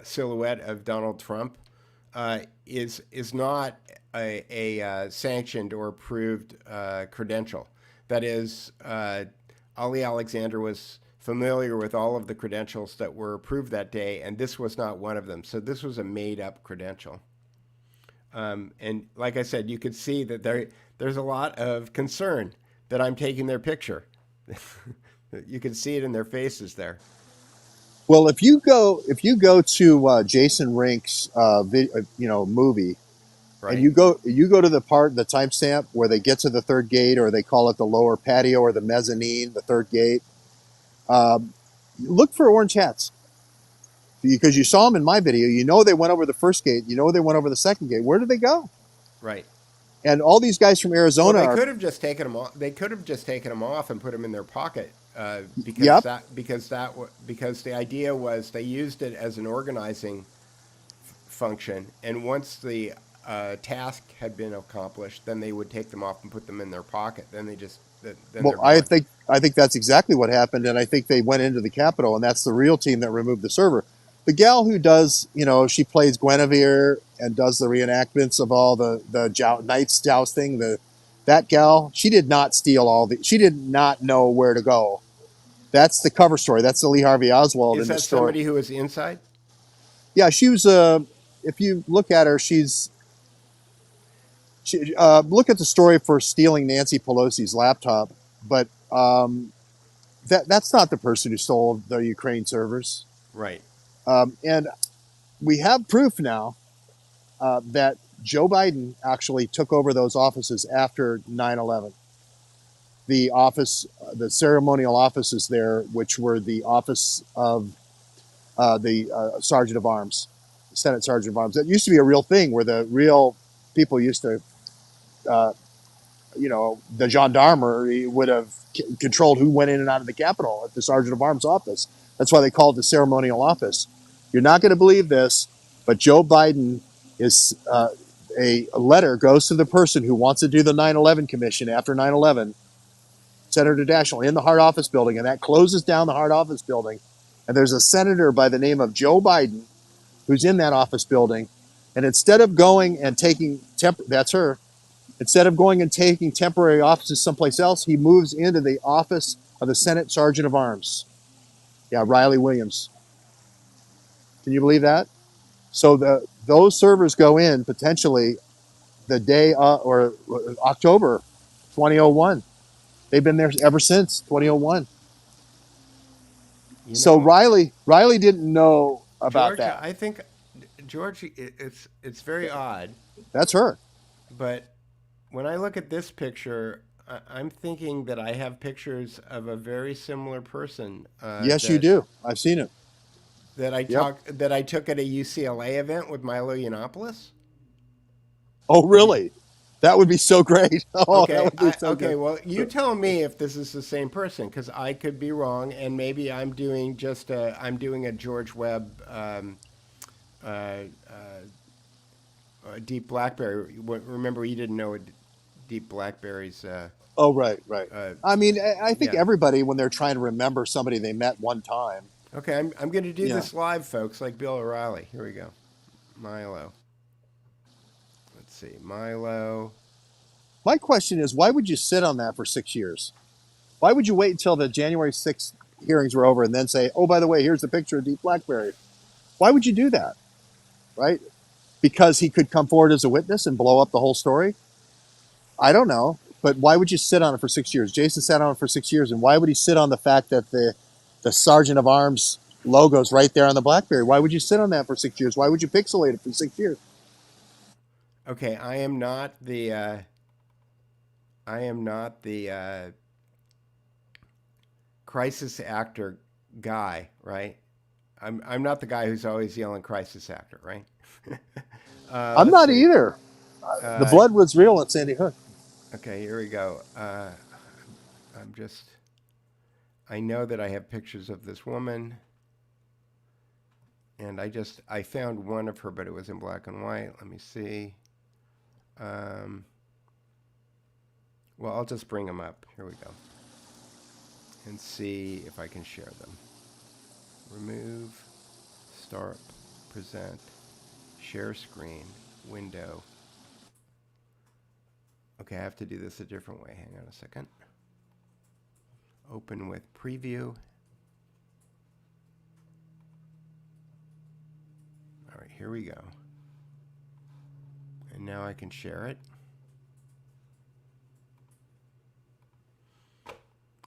silhouette of Donald Trump is not a sanctioned or approved credential. That is, Ali Alexander was familiar with all of the credentials that were approved that day, and this was not one of them. So this was a made-up credential. And like I said, you could see that there's a lot of concern that I'm taking their picture. You can see it in their faces there. Well, if you go to Jason Rink's movie, right, and you go to the timestamp where they get to the third gate, or they call it the lower patio or the mezzanine, the third gate, look for orange hats, because you saw them in my video. They went over the first gate. They went over the second gate. Where did they go? Right. And all these guys from Arizona, they could have just taken them off. They could have just taken them off and put them in their pocket. Because the idea was they used it as an organizing function, and once the task had been accomplished, then they would take them off and put them in their pocket. Then they just I think that's exactly what happened, and I think they went into the Capitol, and that's the real team that removed the server. The gal who does, she plays Guinevere and does the reenactments of all the knights jousting. That gal, she did not steal she did not know where to go. That's the cover story. That's the Lee Harvey Oswald in the story. Is that somebody who was inside? Yeah, she was if you look at her, look at the story for stealing Nancy Pelosi's laptop, but that's not the person who stole the Ukraine servers. Right. And we have proof now that Joe Biden actually took over those offices after 9/11. The ceremonial offices there, which were the office of the Sergeant of Arms, Senate Sergeant of Arms. That used to be a real thing where the real people used to, the gendarmerie would have controlled who went in and out of the Capitol at the Sergeant of Arms office. That's why they called it the ceremonial office. You're not going to believe this, but Joe Biden is a letter goes to the person who wants to do the 9/11 commission after 9/11, Senator Daschle, in the Hart Office building, and that closes down the Hart Office building. And there's a senator by the name of Joe Biden who's in that office building. And instead of going and taking instead of going and taking temporary offices someplace else, he moves into the office of the Senate Sergeant of Arms. Yeah, Riley Williams. Can you believe that? So those servers go in potentially the day or October 2001. They've been there ever since 2001. So Riley didn't know about George, that. I think, George, it's very odd. That's her. But when I look at this picture, I'm thinking that I have pictures of a very similar person. Yes, you do. I've seen it. That I took at a UCLA event with Milo Yiannopoulos. Oh, really? That would be so great. Oh, okay. That would be so good. Well, you tell me if this is the same person, because I could be wrong, and maybe I'm doing a George Webb deep Blackberry. Remember, you didn't know what deep Blackberries. Oh, right. I mean, I think everybody, when they're trying to remember somebody they met one time. Okay, I'm going to do this live, folks, like Bill O'Reilly. Here we go. Milo. Let's see. Milo. My question is, why would you sit on that for 6 years? Why would you wait until the January 6th hearings were over and then say, oh, by the way, here's the picture of Deep Blackberry? Why would you do that? Right? Because he could come forward as a witness and blow up the whole story? I don't know. But why would you sit on it for 6 years? Jason sat on it for 6 years. And why would he sit on the fact that the Sergeant of Arms logo's right there on the Blackberry? Why would you sit on that for 6 years? Why would you pixelate it for 6 years? Okay, I am not the crisis actor guy, right? I'm not the guy who's always yelling crisis actor, right? I'm not either. The blood was real at Sandy Hook. Okay, here we go. I know that I have pictures of this woman, and I found one of her, but it was in black and white. Let me see. Well, I'll just bring them up. Here we go. And see if I can share them. Remove, start, present, share screen, window. Okay, I have to do this a different way. Hang on a second. Open with preview. All right, here we go. And now I can share it.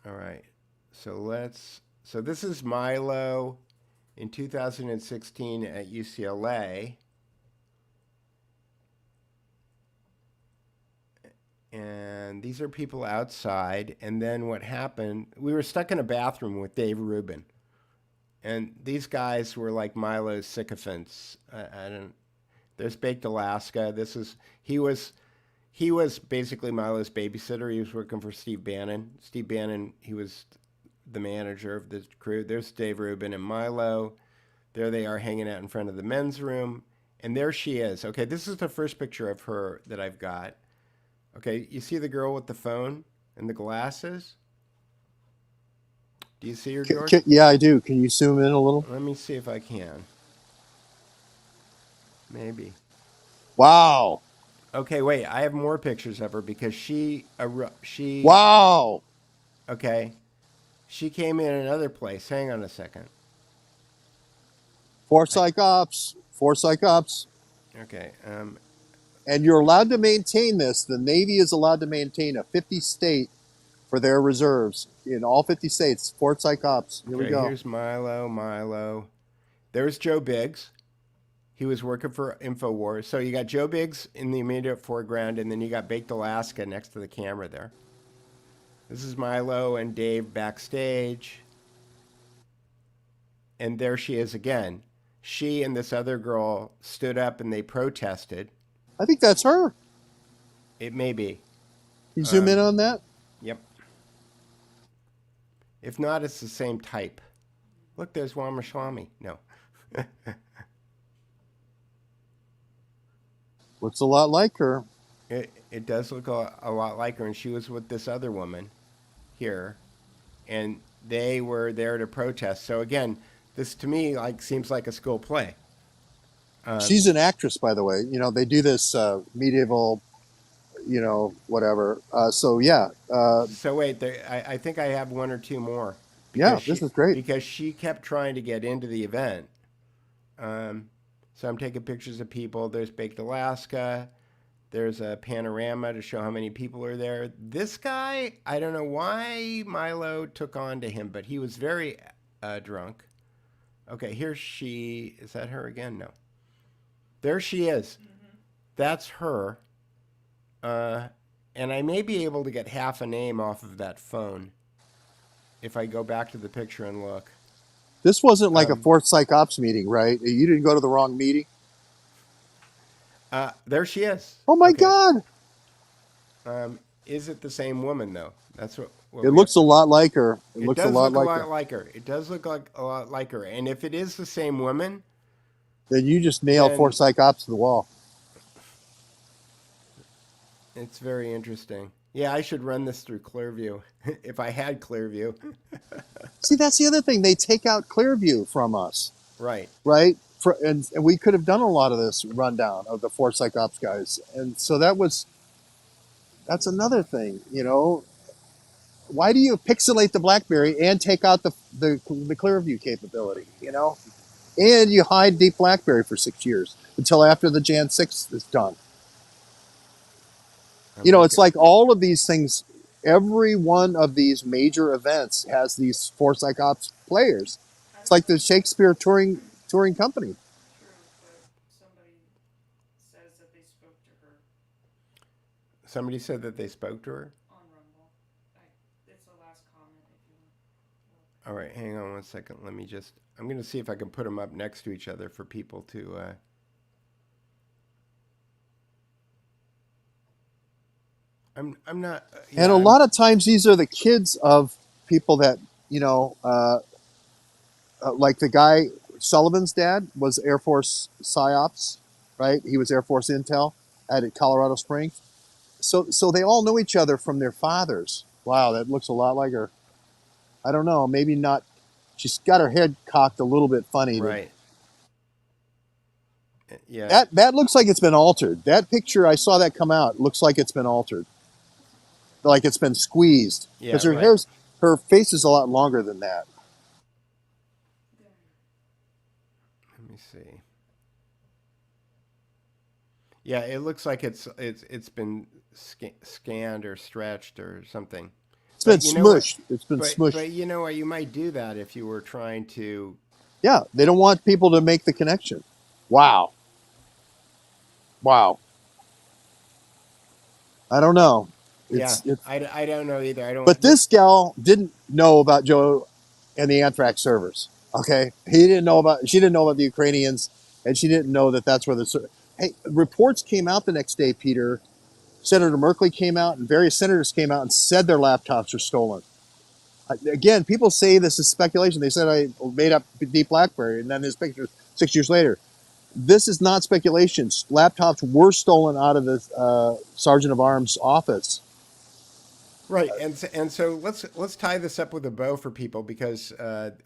All right. So this is Milo in 2016 at UCLA. And these are people outside. And then what happened, we were stuck in a bathroom with Dave Rubin. And these guys were like Milo's sycophants. There's Baked Alaska. He was basically Milo's babysitter. He was working for Steve Bannon. Steve Bannon, he was the manager of the crew. There's Dave Rubin and Milo. There they are hanging out in front of the men's room. And there she is. Okay, this is the first picture of her that I've got. Okay, you see the girl with the phone and the glasses? Do you see her, George? Yeah, I do. Can you zoom in a little? Let me see if I can. Maybe. Wow. Okay, wait. I have more pictures of her because she. Wow. Okay. She came in another place. Hang on a second. Four psych ops. Okay. And you're allowed to maintain this. The Navy is allowed to maintain a 50 state for their reserves in all 50 states. Fort Psychops. Here we Okay, go. here's Milo. There's Joe Biggs. He was working for InfoWars. So you got Joe Biggs in the immediate foreground, and then you got Baked Alaska next to the camera there. This is Milo and Dave backstage. And there she is again. She and this other girl stood up and they protested. I think that's her. It may be. Can you zoom in on that? Yep. If not, it's the same type. Look, there's Ramaswamy. No. Looks a lot like her. It does look a lot like her, and she was with this other woman here, and they were there to protest. So again, this to me seems like a school play. She's an actress, by the way. You know, they do this medieval, whatever. So yeah. So wait, I think I have one or two more. Yeah, this is great. Because she kept trying to get into the event. So I'm taking pictures of people. There's Baked Alaska. There's a panorama to show how many people are there. This guy, I don't know why Milo took on to him, but he was very drunk. Okay, here's she. Is that her again? No. There she is. That's her. And I may be able to get half a name off of that phone if I go back to the picture and look. This wasn't like a Fort Psych Ops meeting, right? You didn't go to the wrong meeting? There she is. Oh, my God. Is it the same woman, though? That's what it looks a lot like her. It looks does a lot look like her. It does look like a lot like her. And if it is the same woman, then you just nailed Fort Psych Ops to the wall. It's very interesting. Yeah, I should run this through Clearview if I had Clearview. See, that's the other thing. They take out Clearview from us. Right. Right? And we could have done a lot of this rundown of the Fort Psych Ops guys. And so that's another thing, Why do you pixelate the Blackberry and take out the Clearview capability, And you hide Deep Blackberry for 6 years until after the Jan 6 is done. It's like all of these things, every one of these major events has these Fort Psych Ops players. It's like the Shakespeare touring company. Somebody said that they spoke to her? On Rumble. It's the last comment if you want. All right, hang on one second. I'm going to see if I can put them up next to each other for people to... I'm not... and a lot of times these are the kids of people that, like the guy, Sullivan's dad was Air Force PsyOps, right? He was Air Force Intel at Colorado Springs. So they all know each other from their fathers. Wow, that looks a lot like her. I don't know, maybe not. She's got her head cocked a little bit funny. Right. Yeah. That looks like it's been altered. That picture, I saw that come out, looks like it's been altered. Like it's been squeezed. Because her face is a lot longer than that. Let me see. Yeah, it looks like it's been scanned or stretched or something. It's been smushed. It's been smushed. But you know what? You might do that if you were trying to... Yeah, they don't want people to make the connection. Wow. I don't know. I don't know either. But this gal didn't know about Joe and the Anthrax servers. Okay, she didn't know about the Ukrainians, and she didn't know that that's where the... Hey, reports came out the next day, Peter. Senator Merkley came out, and various senators came out and said their laptops were stolen. Again, people say this is speculation. They said I made up Deep Blackberry, and then there's pictures 6 years later. This is not speculation. Laptops were stolen out of the Sergeant of Arms office. Right, and so let's tie this up with a bow for people because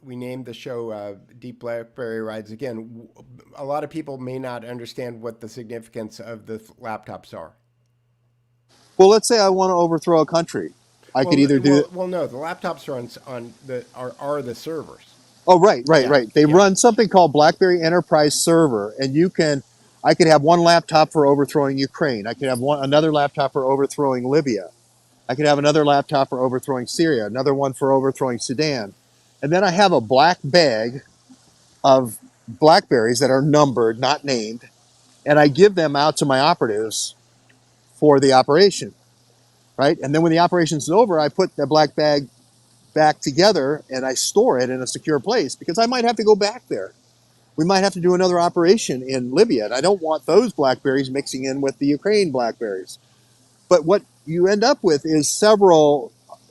we named the show Deep Blackberry Rides. Again, a lot of people may not understand what the significance of the laptops are. Well, let's say I want to overthrow a country. I could either do it. Well, no, the laptops are the servers. Oh, right. They run something called BlackBerry Enterprise Server, and you can I could have one laptop for overthrowing Ukraine. I could have another laptop for overthrowing Libya. I could have another laptop for overthrowing Syria, another one for overthrowing Sudan. And then I have a black bag of Blackberries that are numbered, not named, and I give them out to my operatives for the operation, right? And then when the operation's over, I put the black bag back together and I store it in a secure place because I might have to go back there. We might have to do another operation in Libya, and I don't want those Blackberries mixing in with the Ukraine Blackberries. But what you end up with is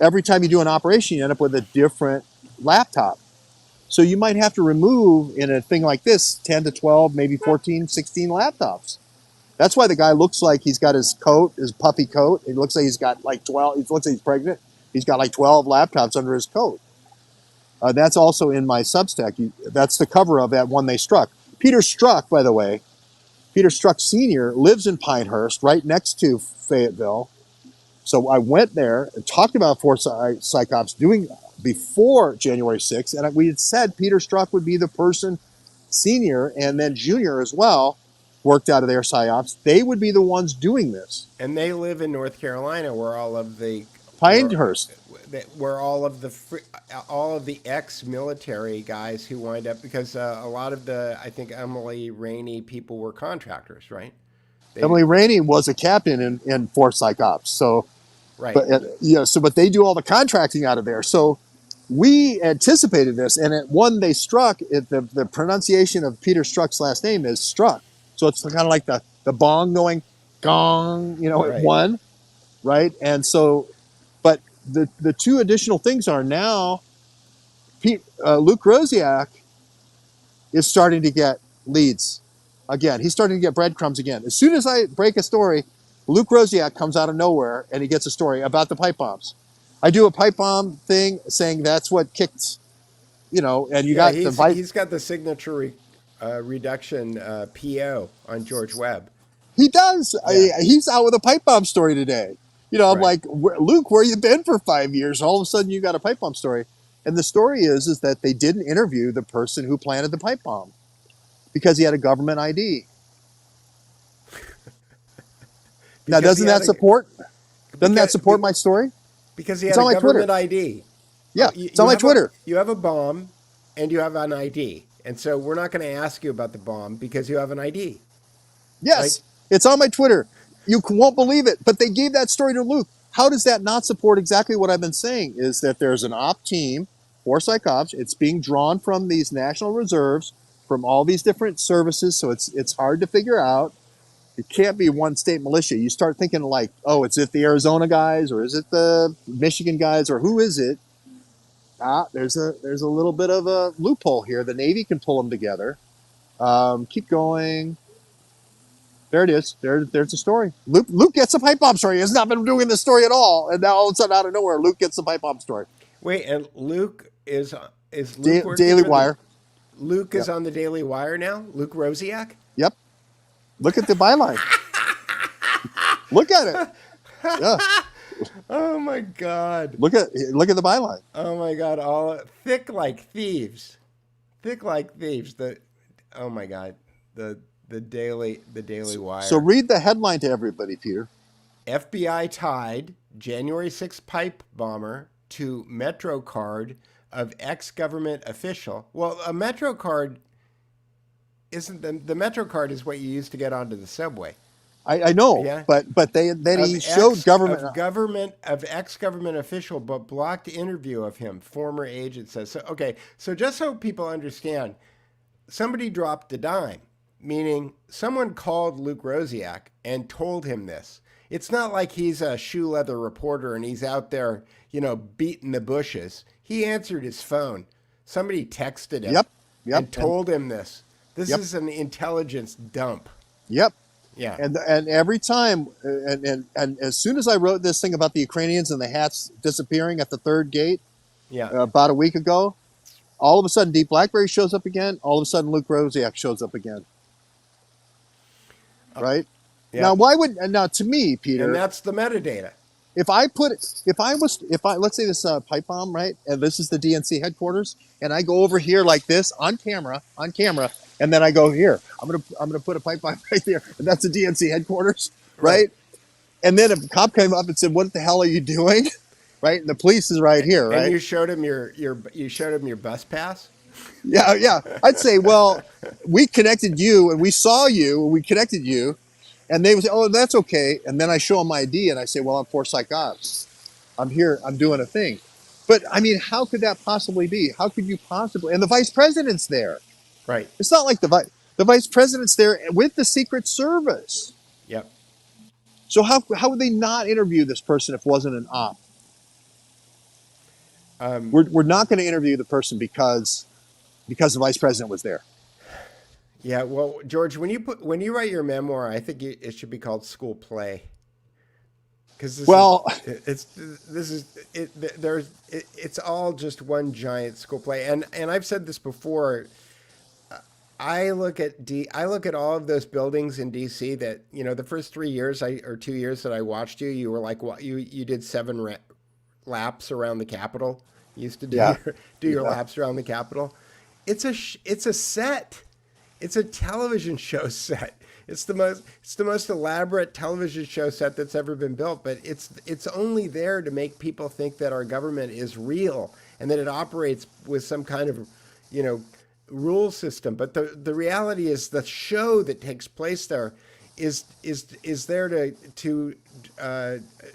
every time you do an operation, you end up with a different laptop. So you might have to remove, in a thing like this, 10 to 12, maybe 14, 16 laptops. That's why the guy looks like he's got his coat, his puffy coat. It looks like he's got like 12, it looks like he's pregnant. He's got like 12 laptops under his coat. That's also in my Substack. That's the cover of that one they struck. Peter Strzok, by the way, Peter Strzok Sr. lives in Pinehurst, right next to Fayetteville. So I went there and talked about four psychops doing before January 6th. And we had said Peter Strzok would be the person, senior and then junior as well, worked out of their psyops. They would be the ones doing this. And they live in North Carolina, where all of the Pinehurst, where all of the ex-military guys who wind up, because a lot of the, I think, Emily Rainey people were contractors, right? Emily Rainey was a captain in Four Psych Ops, so right. But they do all the contracting out of there. So we anticipated this, and they struck. The pronunciation of Peter Strzok's last name is Strzok, so it's kind of like the bong going gong, right. At one, right? And so, but the two additional things are now, Luke Rosiak is starting to get leads. Again, he's starting to get breadcrumbs again. As soon as I break a story, Luke Rosiak comes out of nowhere and he gets a story about the pipe bombs. I do a pipe bomb thing saying that's what kicked, and he's got the signature reduction PO on George Webb. He does. Yeah. He's out with a pipe bomb story today. I'm like, Luke, where you been for 5 years? All of a sudden you got a pipe bomb story. And the story is that they didn't interview the person who planted the pipe bomb, because he had a government ID. Now, doesn't that support my story? Because he had a government ID. Yeah, it's on my Twitter. You have a bomb and you have an ID. And so we're not going to ask you about the bomb because you have an ID. Yes, right? It's on my Twitter. You won't believe it, but they gave that story to Luke. How does that not support exactly what I've been saying, is that there's an op team for Psych Ops. It's being drawn from these national reserves, from all these different services, so it's hard to figure out. It can't be one state militia. You start thinking like, oh, is it the Arizona guys, or is it the Michigan guys, or who is it? There's a little bit of a loophole here. The Navy can pull them together. Keep going. There it is. There's the story. Luke gets a pipe bomb story. He has not been doing this story at all, and now all of a sudden, out of nowhere, Luke gets the pipe bomb story. Wait, and Luke is Luke Daily Wire. Luke is on the Daily Wire now? Luke Rosiak? Yep. Look at the byline. Look at it. Yeah. Oh my God. Look at the byline. Oh my God. All thick like thieves. Thick like thieves. Oh my God. The Daily Wire. So read the headline to everybody, Peter. FBI tied January 6th pipe bomber to Metro card of ex-government official. Well, a Metro card isn't the Metro card is what you use to get onto the subway. I know, yeah? but he showed government of ex-government official, but blocked interview of him. Former agent says so. Okay, so just so people understand, somebody dropped a dime, meaning someone called Luke Rosiak and told him this. It's not like he's a shoe leather reporter and he's out there, beating the bushes. He answered his phone. Somebody texted him and told him this. This is an intelligence dump. Yep. Yeah. And every time, and as soon as I wrote this thing about the Ukrainians and the hats disappearing at the third gate, about a week ago, all of a sudden Deep Blackberry shows up again. All of a sudden Luke Rosiak shows up again. Right? Yeah. Now to me, Peter, and that's the metadata. Let's say this pipe bomb, right? And this is the DNC headquarters, and I go over here like this on camera, And then I go, here, I'm gonna put a pipeline right there, and that's the DNC headquarters, right? And then a cop came up and said, "What the hell are you doing?" Right? And the police is right here, And right? you showed him your bus pass. Yeah. I'd say, well, we connected you, and we saw you, and we connected you, and they would say, "Oh, that's okay." And then I show them my ID, and I say, "Well, I'm for psych ops. I'm here. I'm doing a thing." But I mean, how could that possibly be? How could you possibly? And the vice president's there. Right. It's not like the vice president's there with the Secret Service. Yep. So how would they not interview this person if it wasn't an op? We're not going to interview the person because the vice president was there. Yeah. Well, George, when you write your memoir, I think it should be called School Play. Because it's all just one giant school play, and I've said this before. I look at all of those buildings in DC that, the first 3 years or 2 years that I watched you, you were like, what, you did 7 laps around the Capitol. You used to do your laps around the Capitol. It's a set. It's a television show set. It's the most elaborate television show set that's ever been built, but it's only there to make people think that our government is real and that it operates with some kind of, rule system. But the reality is the show that takes place there is there to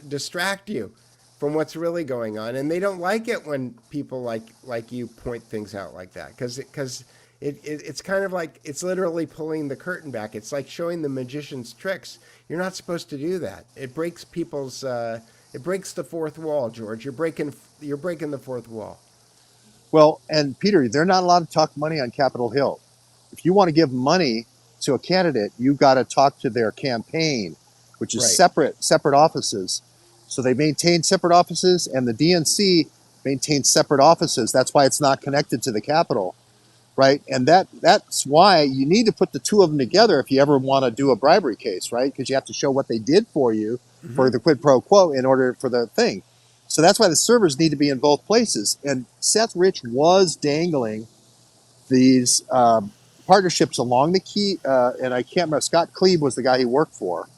distract you from what's really going on, and they don't like it when people like you point things out like that, because it's kind of like it's literally pulling the curtain back. It's like showing the magician's tricks. You're not supposed to do that. It breaks people's it breaks the fourth wall, George. You're breaking the fourth wall. Well, and Peter, they're not allowed to talk money on Capitol Hill. If you want to give money to a candidate, you've got to talk to their campaign, which is separate offices. So they maintain separate offices, and the DNC maintains separate offices. That's why it's not connected to the Capitol, right? And that's why you need to put the two of them together if you ever want to do a bribery case, right? Because you have to show what they did for you for the quid pro quo in order for the thing. So that's why the servers need to be in both places. And Seth Rich was dangling these partnerships along the key, and I can't remember, Scott Klebe was the guy he worked for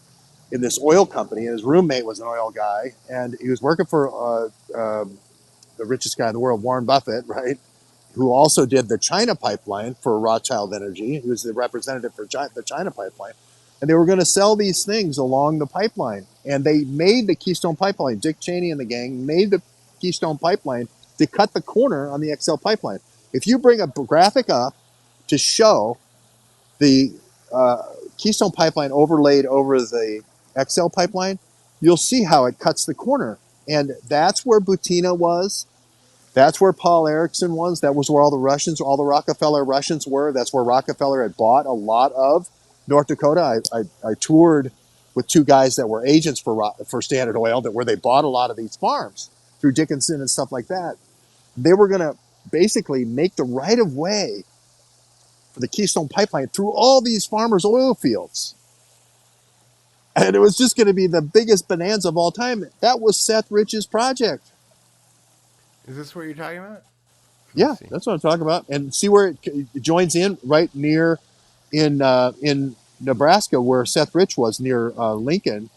in this oil company, and his roommate was an oil guy, and he was working for the richest guy in the world, Warren Buffett, right, who also did the China pipeline for Rothschild Energy. He was the representative for the China pipeline. And they were going to sell these things along the pipeline. And they made the Keystone Pipeline. Dick Cheney and the gang made the Keystone Pipeline to cut the corner on the XL pipeline. If you bring a graphic up to show the Keystone Pipeline overlaid over the XL pipeline, you'll see how it cuts the corner. And that's where Butina was. That's where Paul Erickson was. That was where all the Rockefeller Russians were. That's where Rockefeller had bought a lot of North Dakota. I toured with two guys that were agents for Standard Oil, where they bought a lot of these farms through Dickinson and stuff like that. They were going to basically make the right of way for the Keystone Pipeline through all these farmers' oil fields. And it was just going to be the biggest bonanza of all time. That was Seth Rich's project. Is this what you're talking about? Yeah, that's what I'm talking about. And see where it joins in right near in Nebraska, where Seth Rich was near Lincoln,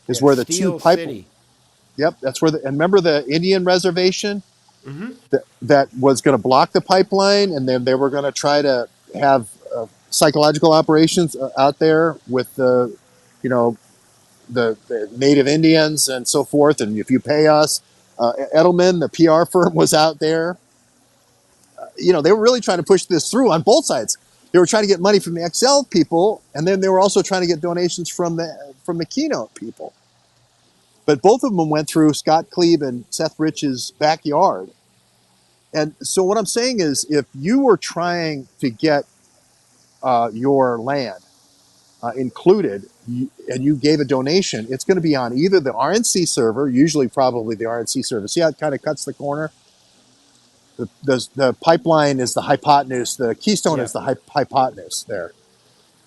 is where the two pipelines. Yep, that's where. And remember the Indian reservation that was going to block the pipeline, and then they were going to try to have psychological operations out there with the native Indians and so forth. And if you pay us, Edelman, the PR firm, was out there. They were really trying to push this through on both sides. They were trying to get money from the XL people, and then they were also trying to get donations from the Keynote people. But both of them went through Scott Klebe and Seth Rich's backyard. And so what I'm saying is, if you were trying to get your land included, and you gave a donation, it's going to be on either the RNC server, usually probably the RNC server. See how it kind of cuts the corner? The pipeline is the hypotenuse. The Keystone is the hypotenuse there,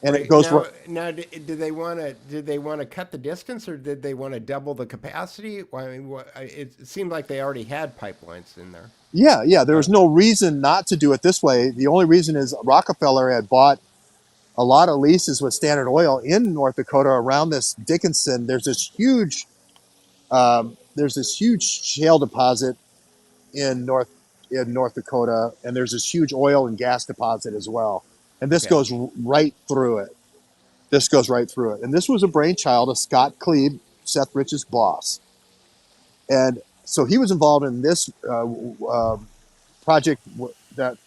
and it goes. Now, did they want to cut the distance, or did they want to double the capacity? Well, I mean, it seemed like they already had pipelines in there. Yeah. There was no reason not to do it this way. The only reason is Rockefeller had bought a lot of leases with Standard Oil in North Dakota around this Dickinson. There's this huge shale deposit in North Dakota, and there's this huge oil and gas deposit as well. And this goes right through it. And this was a brainchild of Scott Klebe, Seth Rich's boss. And so he was involved in this project that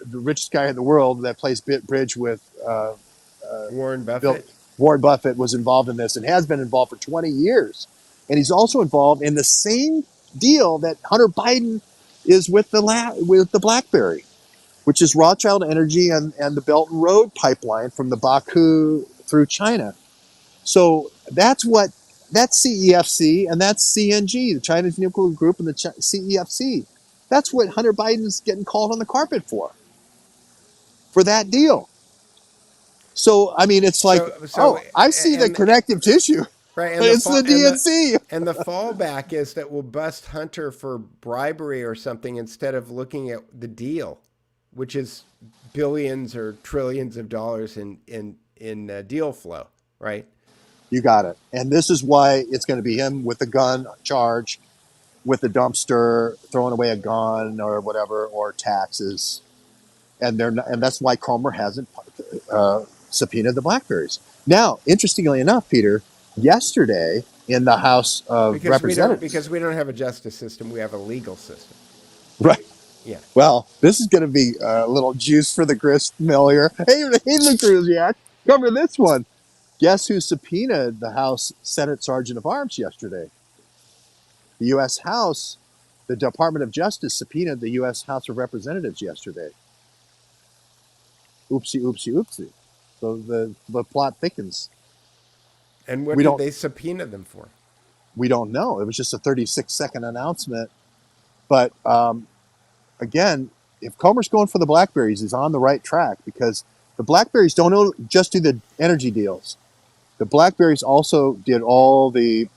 the richest guy in the world that plays bridge with Warren Buffett. Warren Buffett was involved in this and has been involved for 20 years. And he's also involved in the same deal that Hunter Biden is with the Blackberry, which is Rothschild Energy and the Belt and Road pipeline from the Baku through China. So that's CEFC and that's CNG, the Chinese Nuclear Group, and the CEFC. That's what Hunter Biden's getting called on the carpet for that deal. So, I mean, it's like, I see the connective tissue. Right, and it's the DNC. And the fallback is that we'll bust Hunter for bribery or something instead of looking at the deal, which is billions or trillions of dollars in deal flow, right? You got it. And this is why it's going to be him with the gun charge, with the dumpster, throwing away a gun or whatever, or taxes. And that's why Comer hasn't subpoenaed the Blackberries. Now, interestingly enough, Peter, yesterday in the House of Representatives, because we don't have a justice system, we have a legal system. Right. Yeah. Well, this is going to be a little juice for the grist mill here. Hey, the Cruziak, cover this one. Guess who subpoenaed the House Senate Sergeant of Arms yesterday? The U.S. House, the Department of Justice subpoenaed the U.S. House of Representatives yesterday. Oopsie, oopsie, oopsie. So the plot thickens. And what did they subpoena them for? We don't know. It was just a 36-second announcement. But again, if Comer's going for the Blackberries, he's on the right track, because the Blackberries don't just do the energy deals. The Blackberries also did all the.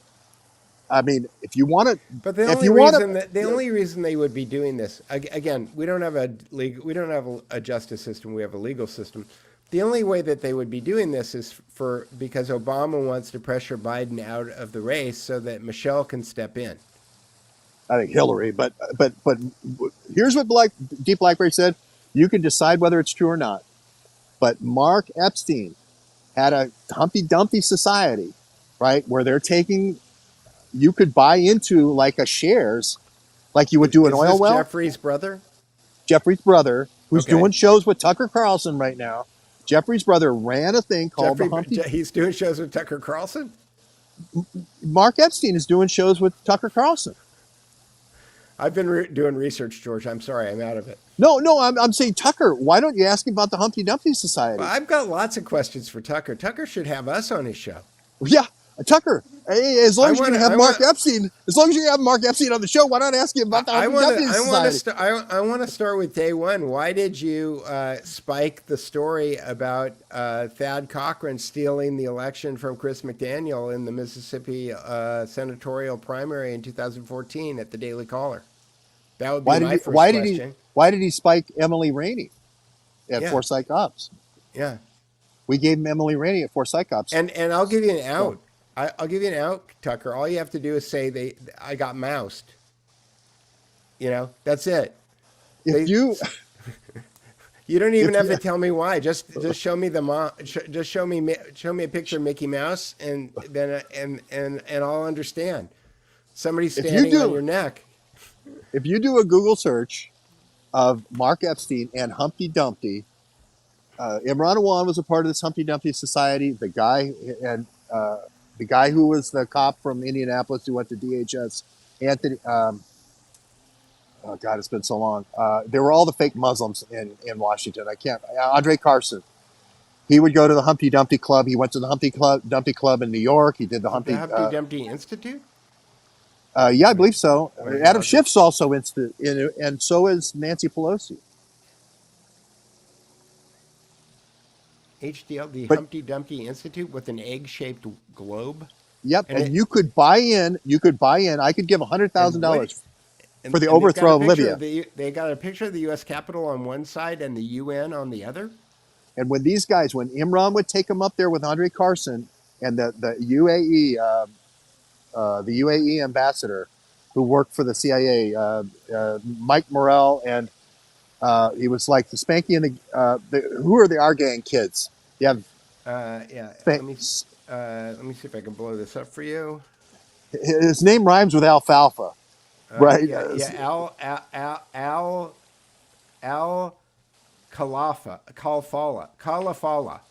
I mean, if you want to, but the only reason they would be doing this, again, we don't have a justice system. We have a legal system. The only way that they would be doing this is because Obama wants to pressure Biden out of the race so that Michelle can step in. I think Hillary, but here's what Deep Blackberry said: you can decide whether it's true or not. But Mark Epstein had a Humpty Dumpty society, right, where they're taking. You could buy into like a shares, like you would do an oil well. Jeffrey's brother, who's doing shows with Tucker Carlson right now. Jeffrey's brother ran a thing called the Humpty. He's doing shows with Tucker Carlson. Mark Epstein is doing shows with Tucker Carlson. I've been doing research, George. I'm sorry, I'm out of it. No, I'm saying Tucker. Why don't you ask him about the Humpty Dumpty Society? Well, I've got lots of questions for Tucker. Tucker should have us on his show. Yeah. Tucker, hey, as long as you can have Mark Epstein on the show, why not ask him about the Humpty Dumpty Society? I want to start with day one. Why did you spike the story about Thad Cochran stealing the election from Chris McDaniel in the Mississippi senatorial primary in 2014 at the Daily Caller? That would be my first question. Why did he spike Emily Rainey at Forsyth Cops? Yeah. We gave him Emily Rainey at Forsyth Cops. And I'll give you an out. I'll give you an out, Tucker. All you have to do is say I got moused. You know, that's it. You don't even have to tell me why. Just show me just show me a picture of Mickey Mouse, and then and I'll understand. Somebody's standing on your neck. If you do a Google search of Mark Epstein and Humpty Dumpty, Imran Awan was a part of this Humpty Dumpty Society. The guy who was the cop from Indianapolis who went to DHS, Anthony. Oh God, it's been so long. They were all the fake Muslims in Washington. Andre Carson. He would go to the Humpty Dumpty Club. He went to the Dumpty Club in New York. He did the Humpty Dumpty Institute. Yeah, I believe so. Adam Schiff's also in it, and so is Nancy Pelosi. HDL, the Humpty Dumpty Institute with an egg-shaped globe. Yep, and you could buy in. I could give $100,000. for the they've overthrow of got a picture Libya. they got a picture of the U.S. Capitol on one side and the UN on the other. And when these guys, when Imran would take them up there with Andre Carson and the UAE ambassador who worked for the CIA, Mike Morrell, and he was like the Spanky and who are the Argang kids? You have Yeah. Spank, Let me see if I can blow this up for you. his name rhymes with alfalfa, right? Yeah. Al Kalafala.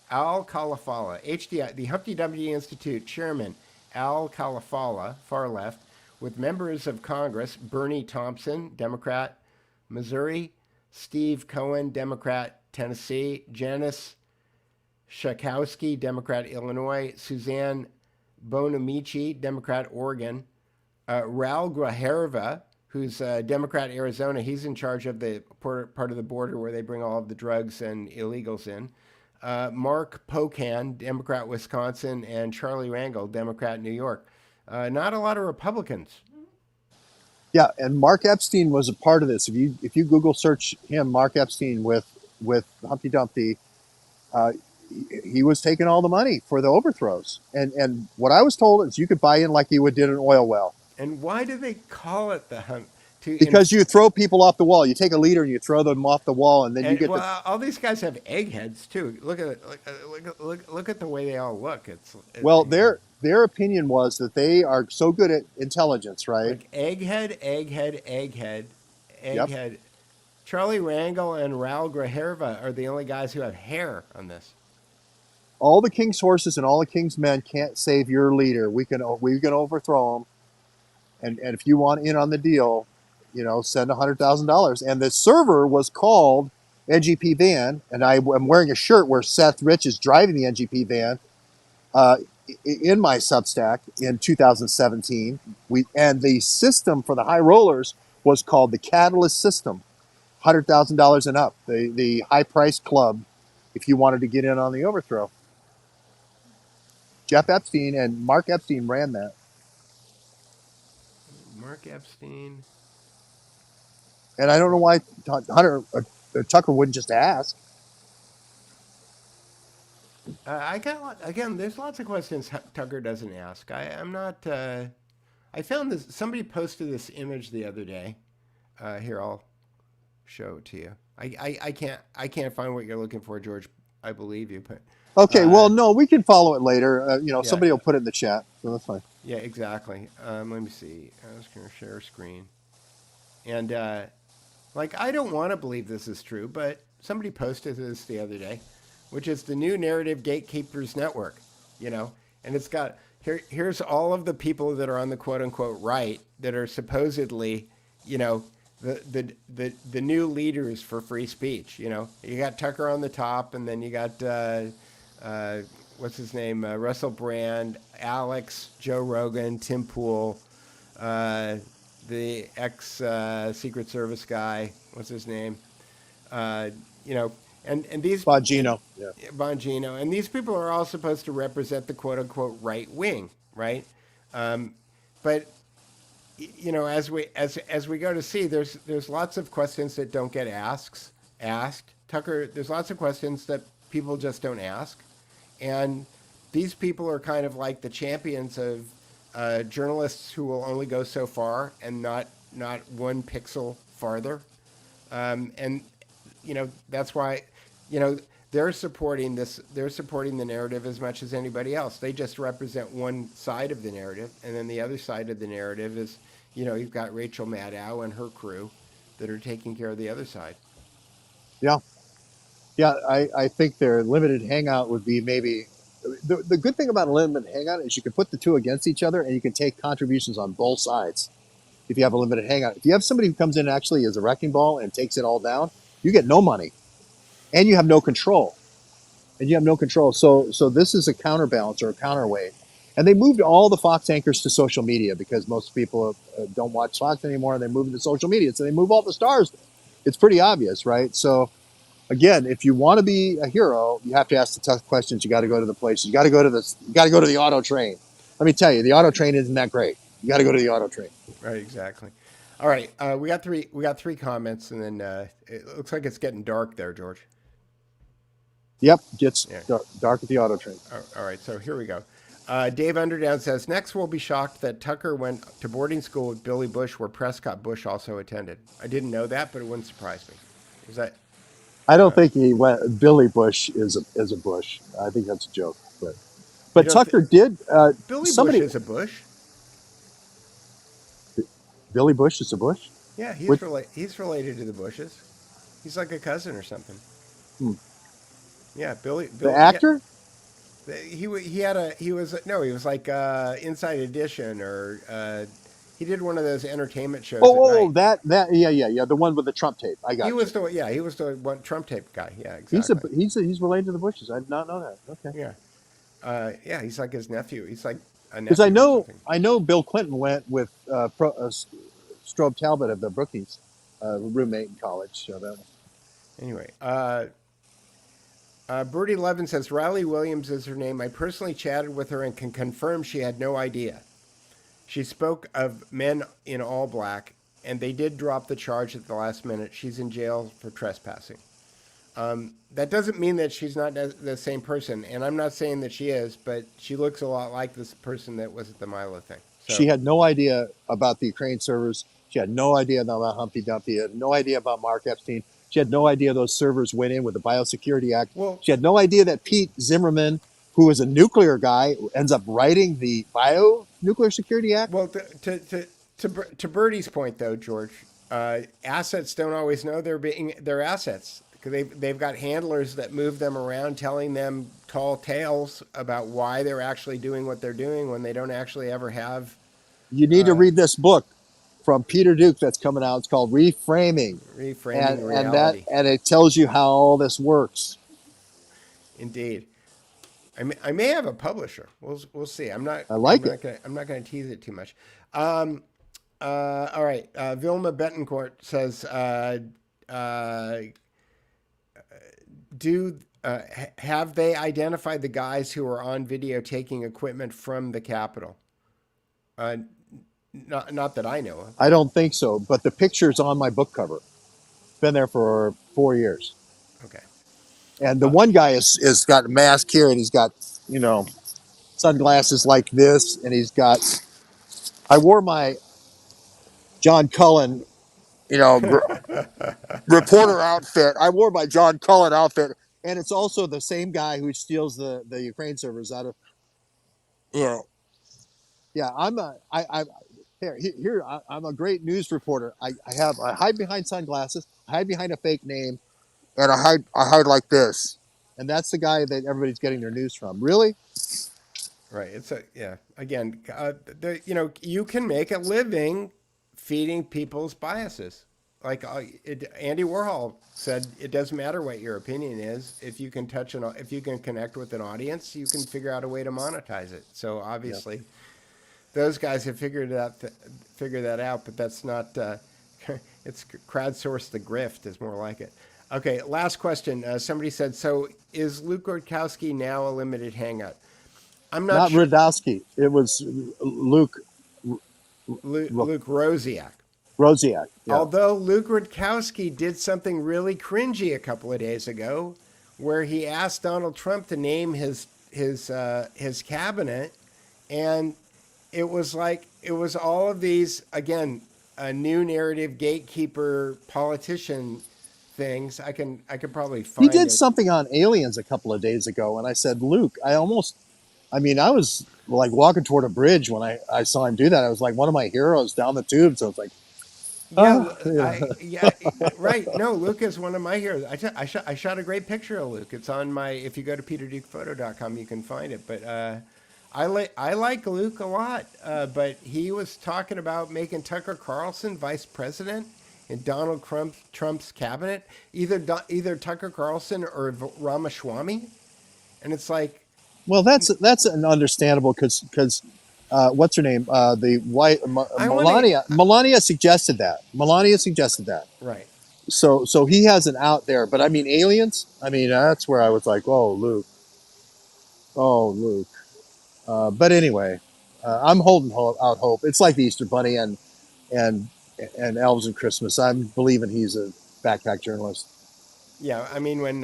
Al Kalafala. HDI, the Humpty Dumpty Institute chairman, Al Kalafala, far left, with members of Congress, Bernie Thompson, Democrat, Missouri, Steve Cohen, Democrat, Tennessee, Janice Schakowsky, Democrat, Illinois, Suzanne Bonamici, Democrat, Oregon, Raul Grajerva, who's Democrat, Arizona. He's in charge of the part of the border where they bring all of the drugs and illegals in. Mark Pocan, Democrat, Wisconsin, and Charlie Rangel, Democrat, New York. Not a lot of Republicans. Yeah, and Mark Epstein was a part of this. If you Google search him, Mark Epstein with Humpty Dumpty, he was taking all the money for the overthrows. And what I was told is you could buy in like you would did an oil well. And why do they call it the Hump? Because you throw people off the wall. You take a leader and you throw them off the wall, and then you get. All these guys have eggheads too. Look at it. Look at the way they all look. Well, their opinion was that they are so good at intelligence, right? Like egghead. Yep. Charlie Rangel and Raul Grajerva are the only guys who have hair on this. All the king's horses and all the king's men can't save your leader. We can overthrow him, and if you want in on the deal, send $100,000. And the server was called NGP van, and I'm wearing a shirt where Seth Rich is driving the NGP van in my Substack in 2017. And the system for the high rollers was called the Catalyst System, $100,000 and up, the high price club, if you wanted to get in on the overthrow. Jeff Epstein and Mark Epstein ran that. Mark Epstein. And I don't know why Tucker wouldn't just ask. There's lots of questions Tucker doesn't ask. I'm not. I found this. Somebody posted this image the other day. Here, I'll show it to you. I can't find what you're looking for, George. I believe you, but. Okay, well, no, we can follow it later. Somebody will put it in the chat, so that's fine. Yeah, exactly. Let me see. I was going to share screen. And, I don't want to believe this is true, but somebody posted this the other day, which is the new Narrative Gatekeepers Network, and it's got, here's all of the people that are on the quote-unquote right that are supposedly, the new leaders for free speech. You got Tucker on the top, and then you got... what's his name? Russell Brand, Alex, Joe Rogan, Tim Pool, the ex-Secret Service guy. What's his name? And these Bongino. Yeah. Bongino, and these people are all supposed to represent the quote-unquote right wing, right? But as we go to see, there's lots of questions that don't get asked. Tucker, there's lots of questions that people just don't ask. And these people are kind of like the champions of journalists who will only go so far and not 1 pixel farther. And that's why, they're supporting this. They're supporting the narrative as much as anybody else. They just represent one side of the narrative. And then the other side of the narrative is, you've got Rachel Maddow and her crew that are taking care of the other side. Yeah. Yeah, I think their limited hangout would be maybe... The good thing about a limited hangout is you can put the two against each other and you can take contributions on both sides if you have a limited hangout. If you have somebody who comes in actually as a wrecking ball and takes it all down, you get no money. And you have no control. So this is a counterbalance or a counterweight. And they moved all the Fox anchors to social media because most people don't watch Fox anymore. They move into social media. So they move all the stars. It's pretty obvious, right? So... Again, if you want to be a hero, you have to ask the tough questions. You got to go to the places. You got to go to the auto train. Let me tell you, the auto train isn't that great. You got to go to the auto train. Right, exactly. All right, we got three comments, and then it looks like it's getting dark there, George. Yep, gets Yeah. dark at the auto train. All right, so here we go. Dave Underdown says, next we'll be shocked that Tucker went to boarding school with Billy Bush, where Prescott Bush also attended. I didn't know that, but it wouldn't surprise me. Is that? I don't think he went. Billy Bush is a Bush. I think that's a joke. You But don't Tucker did. Billy Somebody. Bush is a Bush. Billy Bush is a Bush. Yeah, he's Which- he's related to the Bushes. He's like a cousin or something. Hmm. Yeah, Billy. The actor. He was like Inside Edition, or he did one of those entertainment shows. Oh, that yeah, the one with the Trump tape. I got. He you. was the one Trump tape guy. Yeah, exactly. He's related to the Bushes. I did not know that. Okay. Yeah, yeah, he's like his nephew. He's like a nephew. Because or I know Bill Clinton went with Strobe Talbot of the Brookings, roommate in college. So that. Anyway, Bertie Levin says Riley Williams is her name. I personally chatted with her and can confirm she had no idea. She spoke of men in all black, and they did drop the charge at the last minute. She's in jail for trespassing. That doesn't mean that she's not the same person, and I'm not saying that she is, but she looks a lot like this person that was at the Milo thing. So, She had no idea about the Ukraine servers. She had no idea about Humpty Dumpty. Had no idea about Mark Epstein. She had no idea those servers went in with the Biosecurity Act. Well, she had no idea that Pete Zimmerman, who is a nuclear guy, ends up writing the Nuclear Security Act. Well, to Bertie's point, though, George, assets don't always know they're assets. Because they've got handlers that move them around, telling them tall tales about why they're actually doing what they're doing when they don't actually ever have. You need to read this book from Peter Duke that's coming out. It's called Reframing Reality. and it tells you how all this works. Indeed, I may have a publisher. We'll see. I'm not going to tease it too much. All right. Vilma Betancourt says. Have they identified the guys who are on video taking equipment from the Capitol? Not that I know of. I don't think so, but the picture's on my book cover. Been there for 4 years. Okay. And the one guy is got a mask here, and he's got sunglasses like this, and he's got. I wore my John Cullen, reporter outfit. I wore my John Cullen outfit, and it's also the same guy who steals the Ukraine servers out of. Yeah, I'm a great news reporter. I hide behind sunglasses, I hide behind a fake name, and I hide like this, and that's the guy that everybody's getting their news from. Really? Right. Again, you can make a living feeding people's biases. Like Andy Warhol said, it doesn't matter what your opinion is. If you can connect with an audience, you can figure out a way to monetize it. So obviously, those guys have figured that out. But that's not. It's crowdsourced the grift is more like it. Okay, last question. Somebody said, so is Luke Rudkowski now a limited hangout? I'm not sure. Rudkowski. It was Luke Rosiak. Rosiak. Yeah. Although Luke Rudkowski did something really cringy a couple of days ago, where he asked Donald Trump to name his cabinet, and it was all of these, again, a new narrative gatekeeper politician things. I could probably find. He did something on aliens a couple of days ago, and I said, Luke, I was like walking toward a bridge when I saw him do that. I was like one of my heroes down the tube. So I was like, right. No, Luke is one of my heroes. I shot a great picture of Luke. It's on my. If you go to peterdukephoto.com, you can find it. But I like Luke a lot. But he was talking about making Tucker Carlson vice president in Donald Trump's cabinet, either Tucker Carlson or Ramaswamy, and it's like. Well, that's an understandable because what's her name? The white Melania. Melania suggested that. Right. So he has an out there, but I mean aliens. I mean that's where I was like, oh Luke. But anyway, I'm holding out hope. It's like the Easter Bunny, and and Elves and Christmas. I'm believing he's a backpack journalist. Yeah, I mean when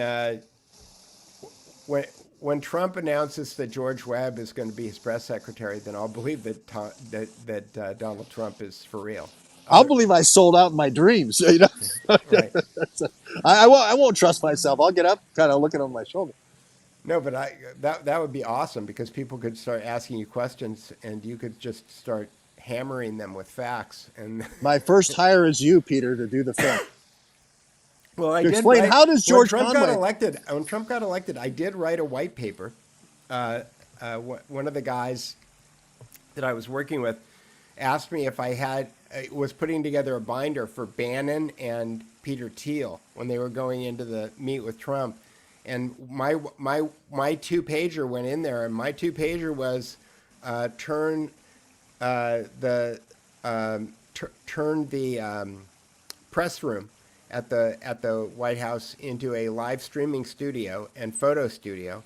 when Trump announces that George Webb is going to be his press secretary, then I'll believe that Donald Trump is for real. I'll believe I sold out in my dreams. You know, Right. I won't trust myself. I'll get up, kind of looking over my shoulder. No, but that would be awesome because people could start asking you questions and you could just start hammering them with facts. And My first hire is you, Peter, to do the film. well, I To did explain, write, how does George when Trump Conway? got elected? When Trump got elected, I did write a white paper. One of the guys that I was working with asked me if I was putting together a binder for Bannon and Peter Thiel when they were going into the meet with Trump, and my 2-pager went in there, and my 2-pager was turn the press room at the White House into a live streaming studio and photo studio,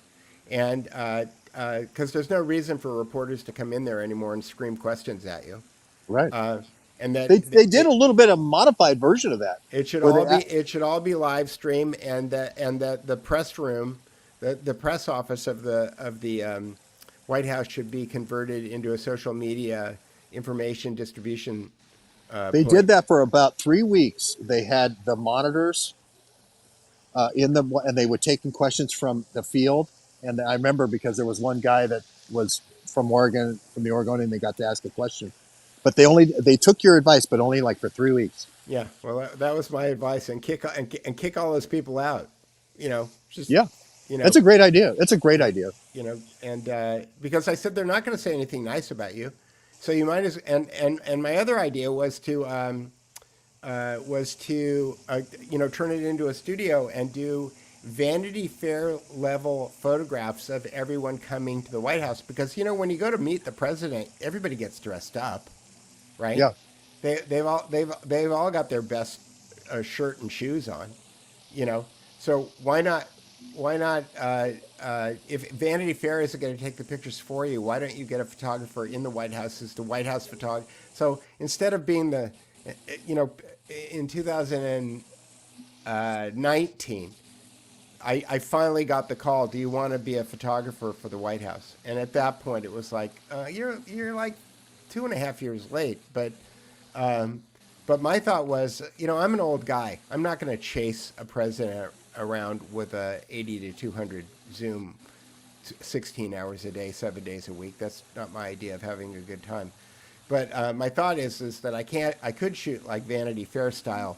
and because there's no reason for reporters to come in there anymore and scream questions at you. Right. And that They did a little bit of modified version of that. it should where all they be it should all be live stream, and the press room, the press office of the White House should be converted into a social media information distribution. They point. did that for about 3 weeks. They had the monitors in them, and they would take in questions from the field. And I remember because there was one guy that was from Oregon, from the Oregonian, and they got to ask a question. But they took your advice, but only like for 3 weeks. Yeah, well, that was my advice, and kick all those people out. Just Yeah, you know, that's a great idea. That's a great idea. and because I said they're not going to say anything nice about you, so you might as and my other idea was to turn it into a studio and do Vanity Fair level photographs of everyone coming to the White House, because when you go to meet the president, everybody gets dressed up, right? Yeah. They've all got their best shirt and shoes on, So why not if Vanity Fair isn't going to take the pictures for you, why don't you get a photographer in the White House who's the White House photographer? So instead of being in 2019, I finally got the call. Do you want to be a photographer for the White House? And at that point, it was like you're like 2.5 years late, but my thought was, I'm an old guy. I'm not going to chase a president around with a 80 to 200 Zoom 16 hours a day, 7 days a week. That's not my idea of having a good time. But my thought is that I could shoot like Vanity Fair style,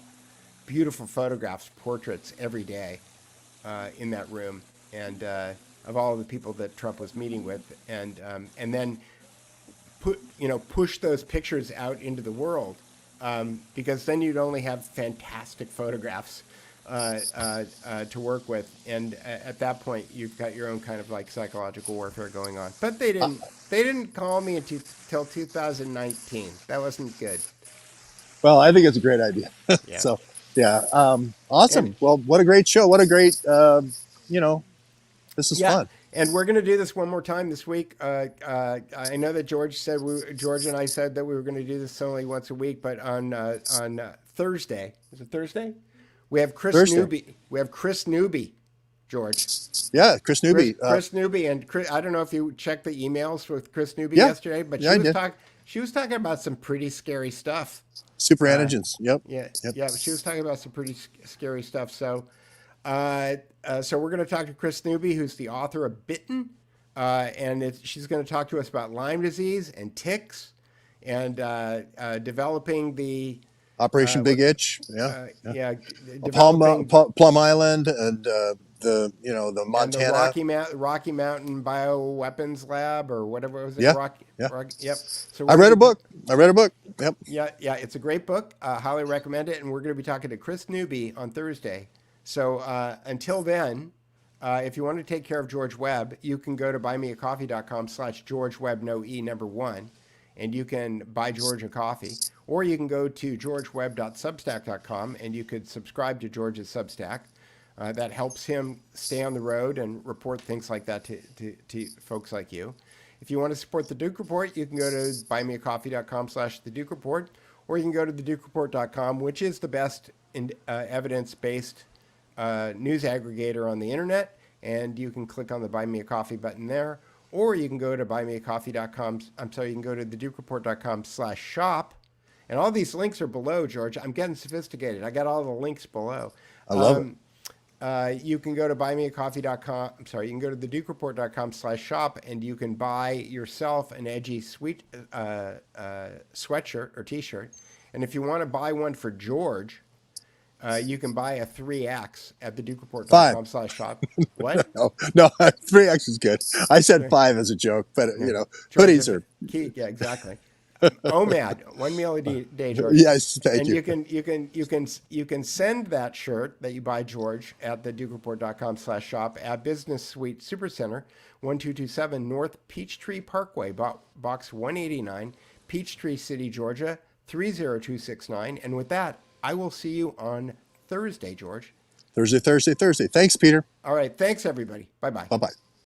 beautiful photographs, portraits every day in that room, and of all of the people that Trump was meeting with, and then push those pictures out into the world, because then you'd only have fantastic photographs to work with, and at that point you've got your own kind of like psychological warfare going on. But they didn't call me until 2019. That wasn't good. Well, I think it's a great idea. Yeah. So, yeah, awesome. Well, what a great show. What a great, this is fun. And we're going to do this one more time this week. I know that George and I said that we were going to do this only once a week, but on Thursday, is it Thursday? We have Chris Newby. We have Chris Newby, George. Yeah, Chris Newby. Chris Newby, and Chris, I don't know if you checked the emails with Chris Newby yesterday, but she was talking about some pretty scary stuff. Super antigens. Yep. Yeah. She was talking about some pretty scary stuff. So, so we're going to talk to Chris Newby, who's the author of Bitten, and she's going to talk to us about Lyme disease and ticks, and developing the Operation Big Itch. developing Plum Island and the Montana the Rocky Mountain Bioweapons Lab, or whatever was it? Yeah. Yep. So I read a book. Yep. Yeah. It's a great book. Highly recommend it. And we're going to be talking to Chris Newby on Thursday. So until then, if you want to take care of George Webb, you can go to buymeacoffee.com/George Webb, no E, number 1. And you can buy George a coffee, or you can go to georgewebb.substack.com and you could subscribe to George's Substack. That helps him stay on the road and report things like that to folks like you. If you want to support the Duke Report, you can go to buymeacoffee.com/the Duke Report, or you can go to thedukereport.com, which is the best evidence-based news aggregator on the internet, and you can click on the Buy Me a Coffee button there, or you can go to buymeacoffee.com. You can go to thedukereport.com/shop, and all these links are below, George. I'm getting sophisticated. I got all the links below. I love it. You can go to buymeacoffee.com. You can go to thedukereport.com/shop, and you can buy yourself an edgy sweet sweatshirt or T-shirt. And if you want to buy one for George, you can buy a 3X at thedukereport.com/shop. What? No, 3X is good. I said 5 as a joke, but George, hoodies are. Yeah, exactly. OMAD, one meal a day, George. Yes, thank you. And you can send that shirt that you buy, George, at thedukereport.com/shop at Business Suite Supercenter, 1227 North Peachtree Parkway, Box 189, Peachtree City, Georgia, 30269. And with that, I will see you on Thursday, George. Thursday. Thanks, Peter. All right. Thanks, everybody. Bye-bye. Bye-bye.